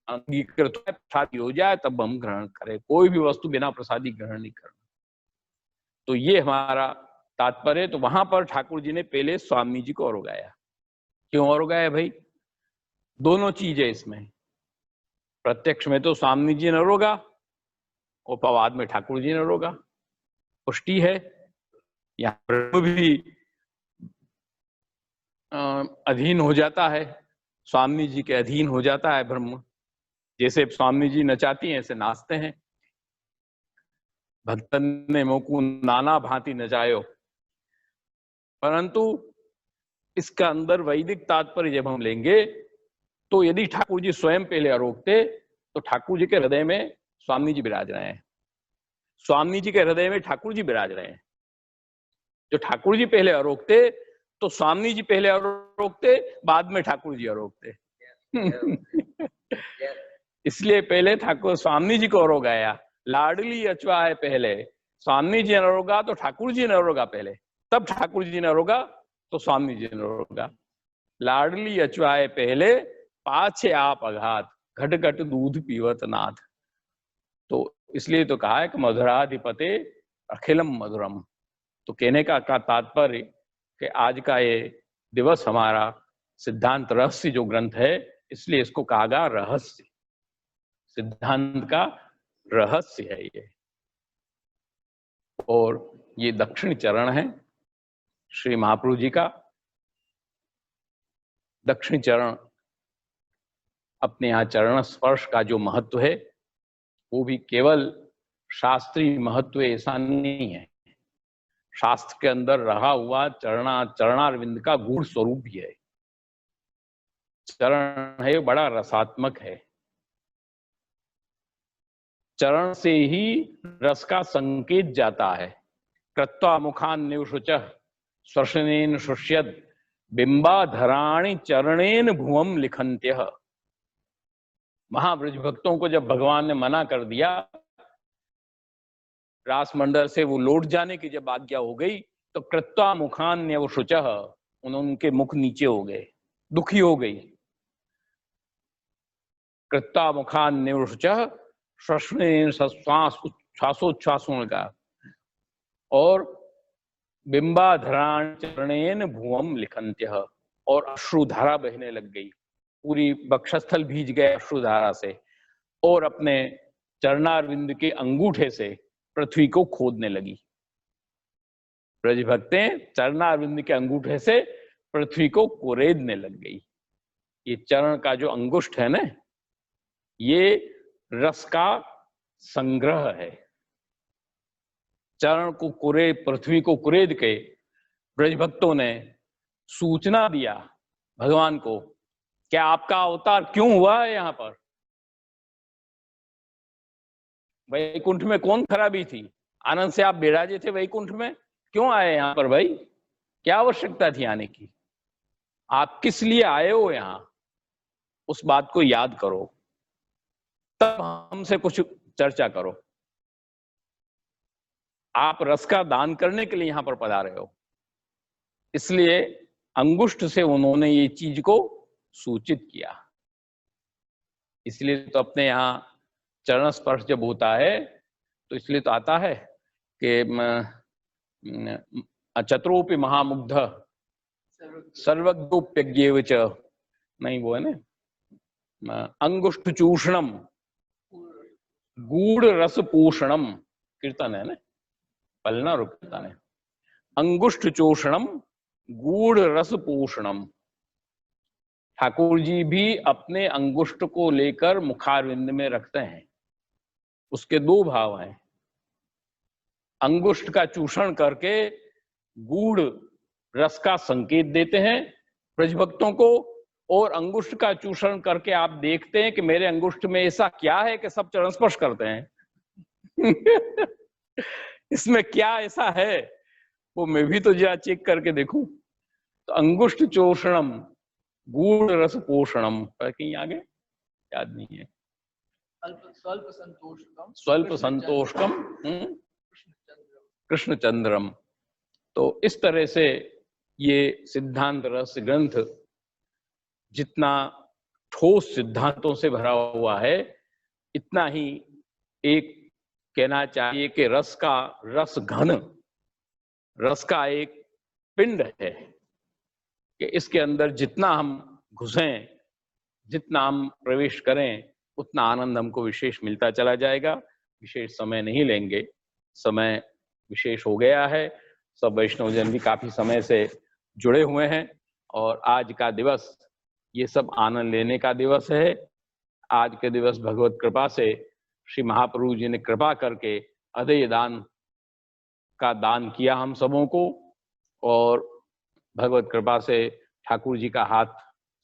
अंगीकृत है, प्रसादी हो जाए तब हम ग्रहण करें। कोई भी वस्तु बिना प्रसादी ग्रहण नहीं करना। तो ये हमारा तात्पर्य। तो वहां पर ठाकुर जी ने पहले स्वामी जी को अरोगाया। क्यों अरोगाया भाई? दोनों चीजें इसमें। प्रत्यक्ष में तो स्वामी जी ने अरोगा और पवाद में ठाकुर जी ने अरोगा। पुष्टि है। यहाँ ब्रह्म भी अधीन हो जाता है, स्वामी जी के अधीन हो जाता है ब्रह्म। जैसे स्वामी जी नचाती हैं ऐसे नाचते हैं। भक्तन ने मोकू नाना भांति नचायो। परंतु इसका अंदर वैदिक तात्पर्य जब हम लेंगे तो यदि ठाकुर जी स्वयं पहले अरोगते तो ठाकुर जी के हृदय में स्वामी जी विराज रहे हैं, स्वामी जी के हृदय में ठाकुर जी विराज रहे हैं। जो ठाकुर जी पहले अरोगते तो स्वामी जी पहले अरोगते, बाद में ठाकुर जी अरोगते। इसलिए पहले ठाकुर स्वामी जी को अरोगाया। लाडली अचवाए पहले, स्वामी जी ने अरोगा तो ठाकुर जी ने अरोगा पहले, तब ठाकुर जी ने अरोगा तो स्वामी जी ने अरोगा। लाडली अचवाए पहले, पाछे आप अघात, घट घट दूध पीवत नाथ। तो इसलिए तो कहा है कि मधुराधिपते अखिलम मधुरम। तो कहने का तात्पर्य कि आज का ये दिवस हमारा सिद्धांत रहस्य जो ग्रंथ है, इसलिए इसको कहा गया रहस्य। सिद्धांत का रहस्य है ये। और ये दक्षिण चरण है श्री महाप्रभु जी का। दक्षिण चरण, अपने यहाँ चरण स्पर्श का जो महत्व है वो भी केवल शास्त्रीय महत्व ऐसा नहीं है। शास्त्र के अंदर रहा हुआ चरणारविंद का गूढ़ स्वरूप भी है। चरण है बड़ा रसात्मक है। चरण से ही रस का संकेत जाता है। कृत्वा मुखान निवशुचः स्पर्शनेन शुष्यद बिंबाधराणि चरणेन भुवम लिखन्त्यः। महाब्रज भक्तों को जब भगवान ने मना कर दिया, रास मंडल से वो लौट जाने की जब आज्ञा हो गई, तो कृत्वा मुखान न्यवशुचः, उनके मुख नीचे हो गए, दुखी हो गई। कृत्वा मुखान न्यवशुचः श्वसनेन श्वासोच्छ्वासों का, और बिंबाधराण चरणेन भुवम लिखन्त्यः, और अश्रुधारा बहने लग गई। पूरी वक्षस्थल भीज गए अश्रुधारा से, और अपने चरणारविंद के अंगूठे से पृथ्वी को खोदने लगी। ब्रज भक्तें चरणारविंद के अंगूठे से पृथ्वी को कुरेदने लग गई। ये चरण का जो अंगुष्ठ है ना, ये रस का संग्रह है। चरण को पृथ्वी को कुरेद के ब्रज भक्तों ने सूचना दिया भगवान को क्या आपका अवतार क्यों हुआ है यहाँ पर? वैकुंठ में कौन खराबी थी? आनंद से आप विराजे थे वैकुंठ में, क्यों आए यहाँ पर भाई? क्या आवश्यकता थी आने की? आप किस लिए आए हो यहाँ, उस बात को याद करो, तब हमसे कुछ चर्चा करो। आप रस का दान करने के लिए यहां पर पधारे हो, इसलिए अंगुष्ठ से उन्होंने ये चीज को सूचित किया। इसलिए तो अपने यहाँ चरण स्पर्श जब होता है तो इसलिए तो आता है कि चतुरोपि महामुग्ध सर्वज्ञोप्यज्ञेव च, नहीं वो है ना, अंगुष्ठ चूषणम गूढ़ रस पूषणम, कीर्तन है ना, पलना रूप कीर्तन है। अंगुष्ठ चूषणम गूढ़ रस पूषणम। ठाकुर जी भी अपने अंगुष्ठ को लेकर मुखारविंद में रखते हैं। उसके दो भाव हैं, अंगुष्ठ का चूषण करके गूढ़ रस का संकेत देते हैं ब्रजभक्तों को, और अंगुष्ठ का चूषण करके आप देखते हैं कि मेरे अंगुष्ठ में ऐसा क्या है कि सब चरण स्पर्श करते हैं। इसमें क्या ऐसा है वो मैं भी तो जरा चेक करके देखूं। तो अंगुष्ठ चोषणम गूढ़ रस पोषणम, कहीं आगे याद नहीं है, स्वल्प संतोषकम कृष्णचंद्रम। तो इस तरह से ये सिद्धांत रस ग्रंथ जितना ठोस सिद्धांतों से भरा हुआ है, इतना ही एक कहना चाहिए कि रस घन, रस का एक पिंड है कि इसके अंदर जितना हम घुसें, जितना हम प्रवेश करें, उतना आनंद हमको विशेष मिलता चला जाएगा। विशेष समय नहीं लेंगे, समय विशेष हो गया है। सब वैष्णवजन भी काफी समय से जुड़े हुए हैं और आज का दिवस ये सब आनंद लेने का दिवस है। आज के दिवस भगवत कृपा से श्री महाप्रभु जी ने कृपा करके अधेय दान का दान किया हम सबों को, और भगवत कृपा से ठाकुर जी का हाथ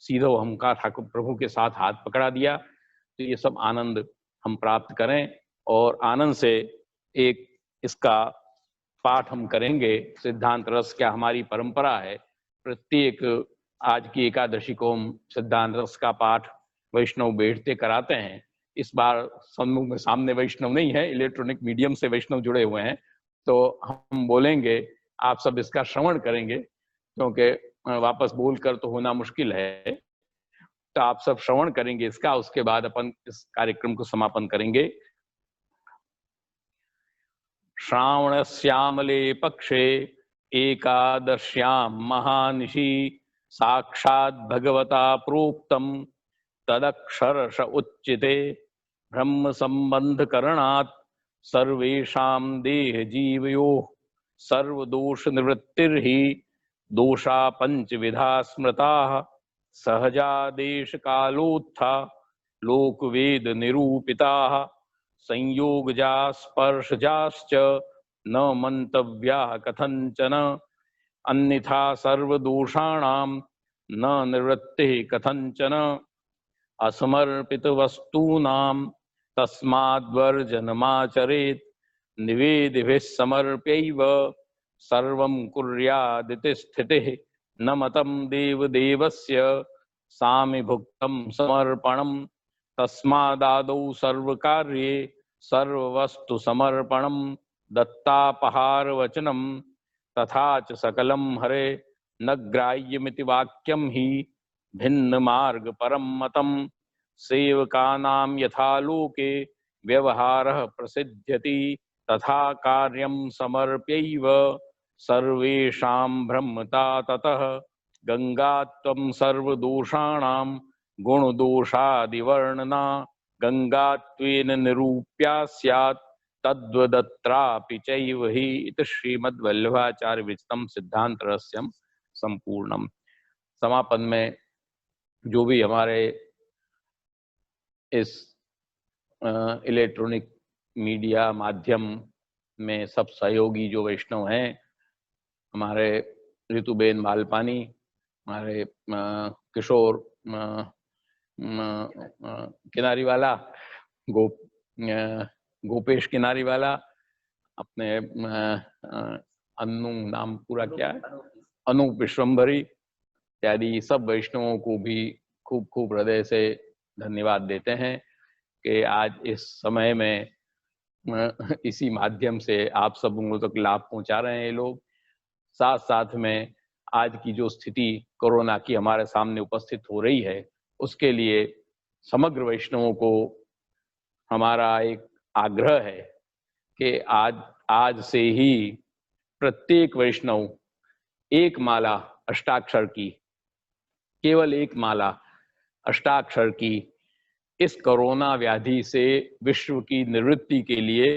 सीधो हमका ठाकुर प्रभु के साथ हाथ पकड़ा दिया। तो ये सब आनंद हम प्राप्त करें, और आनंद से एक इसका पाठ हम करेंगे। सिद्धांत रस क्या हमारी परंपरा है, प्रत्येक आज की एकादशी को हम सिद्धांत रस का पाठ वैष्णव बैठते कराते हैं। इस बार सम्मुख में सामने वैष्णव नहीं है, इलेक्ट्रॉनिक मीडियम से वैष्णव जुड़े हुए हैं, तो हम बोलेंगे, आप सब इसका श्रवण करेंगे, क्योंकि वापस बोलकर तो होना मुश्किल है। तो आप सब श्रवण करेंगे इसका, उसके बाद अपन इस कार्यक्रम को समापन करेंगे। श्रावण श्यामले पक्षे एकादश्याम महानिशि साक्षात् भगवता प्रोक्तम तदक्षरश उच्यते ब्रह्म संबंध करणात् सर्वेषां देह जीवयोः सर्वदोष निवृत्तिर्हि दोषा पंचविधा स्मृताः सहजा देश कालोत्था लोकवेद निरूपिताः संयोगजा स्पर्शजाश्च न मंतव्याः कथंचन अन्यथा सर्वदोषाणां न निवृत्तिः कथंचन असमर्पित वस्तूनां तस्माद्वर्जनमाचरेत् निवेदिभिः समर्प्यैव सर्वं कुर्यादिति स्थितिः न मतं देवदेवस्य सामिभुक्तं समर्पणं तस्मादादौ सर्वकार्ये सर्ववस्तु समर्पणं दत्तापहार वचनं तथा च सकलं हरे न ग्राह्यमिति वाक्यं हि भिन्न मार्ग परम मतम सेवकानां यथा लोके व्यवहारः प्रसिद्ध्यति तथा कार्यं समर्प्यैव सर्वेषां ब्रह्मता ततः गंगात्वं सर्वदोषाणां गुणदोषादिवर्णना गंगात्वेन निरूप्या स्यात् तद्वदत्रापि चैव हि। इति श्रीमद्वल्लभाचार्य विरचितं सिद्धांत रहस्यम संपूर्णम। समापन में जो भी हमारे इस इलेक्ट्रॉनिक मीडिया माध्यम में सब सहयोगी जो वैष्णव हैं, हमारे ऋतुबेन मालपानी, हमारे किशोर किनारी वाला गोपेश किनारी वाला, अपने अन्नू नाम पूरा क्या है, अनूप विश्वम्भरी इत्यादि सब वैष्णवों को भी खूब खूब हृदय से धन्यवाद देते हैं कि आज इस समय में इसी माध्यम से आप सबों तक लाभ पहुंचा रहे हैं ये लोग। साथ साथ में आज की जो स्थिति कोरोना की हमारे सामने उपस्थित हो रही है, उसके लिए समग्र वैष्णवों को हमारा एक आग्रह है कि आज से ही प्रत्येक वैष्णव एक माला अष्टाक्षर की, केवल एक माला अष्टाक्षर की इस कोरोना व्याधि से विश्व की निवृत्ति के लिए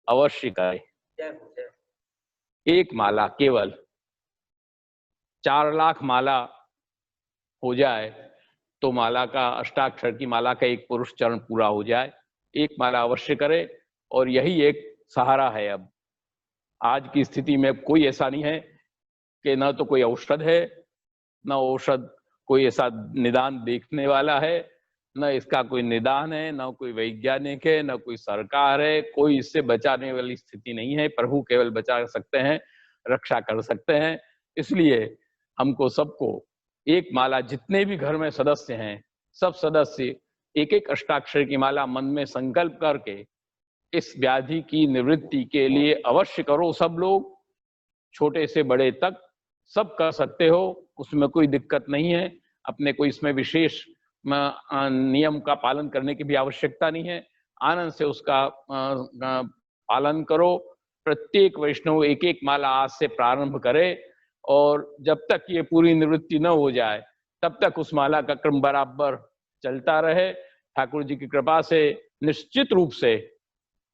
अवश्य करें। एक माला, केवल 4 लाख माला हो जाए तो माला का, अष्टाक्षर की माला का एक पुरुष चरण पूरा हो जाए। एक माला अवश्य करे, और यही एक सहारा है। अब आज की स्थिति में कोई ऐसा नहीं है कि न तो कोई औषध है, न औषध कोई ऐसा निदान देखने वाला है, न इसका कोई निदान है, न कोई वैज्ञानिक है, न कोई सरकार है। कोई इससे बचाने वाली स्थिति नहीं है। प्रभु केवल बचा सकते हैं, रक्षा कर सकते हैं। इसलिए हमको सबको एक माला, जितने भी घर में सदस्य हैं, सब सदस्य एक एक अष्टाक्षर की माला मन में संकल्प करके इस व्याधि की निवृत्ति के लिए अवश्य करो। सब लोग, छोटे से बड़े तक सब कर सकते हो, उसमें कोई दिक्कत नहीं है। अपने कोई इसमें विशेष नियम का पालन करने की भी आवश्यकता नहीं है। आनंद से उसका पालन करो। प्रत्येक वैष्णव एक एक माला आज से प्रारंभ करे, और जब तक ये पूरी निवृत्ति न हो जाए तब तक उस माला का क्रम बराबर चलता रहे। ठाकुर जी की कृपा से निश्चित रूप से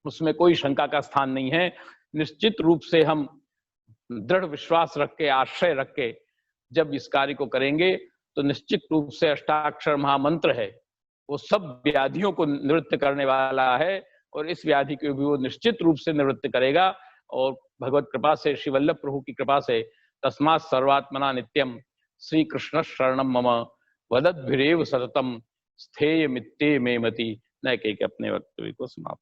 उसमें कोई शंका का स्थान नहीं है। निश्चित रूप से हम दृढ़ विश्वास रख के, आश्रय रख के जब इस कार्य को करेंगे तो निश्चित रूप से अष्टाक्षर महामंत्र है, वो सब व्याधियों को निवृत्त करने वाला है, और इस व्याधि को भी वो निश्चित रूप से निवृत्त करेगा। और भगवत कृपा से, श्री वल्लभ प्रभु की कृपा से, तस्मात् सर्वात्मना नित्यम श्री कृष्ण शरणम मम वदद्भिरेव सततम स्थेय मित्ते मे मति। न के अपने वक्तव्य को समाप्त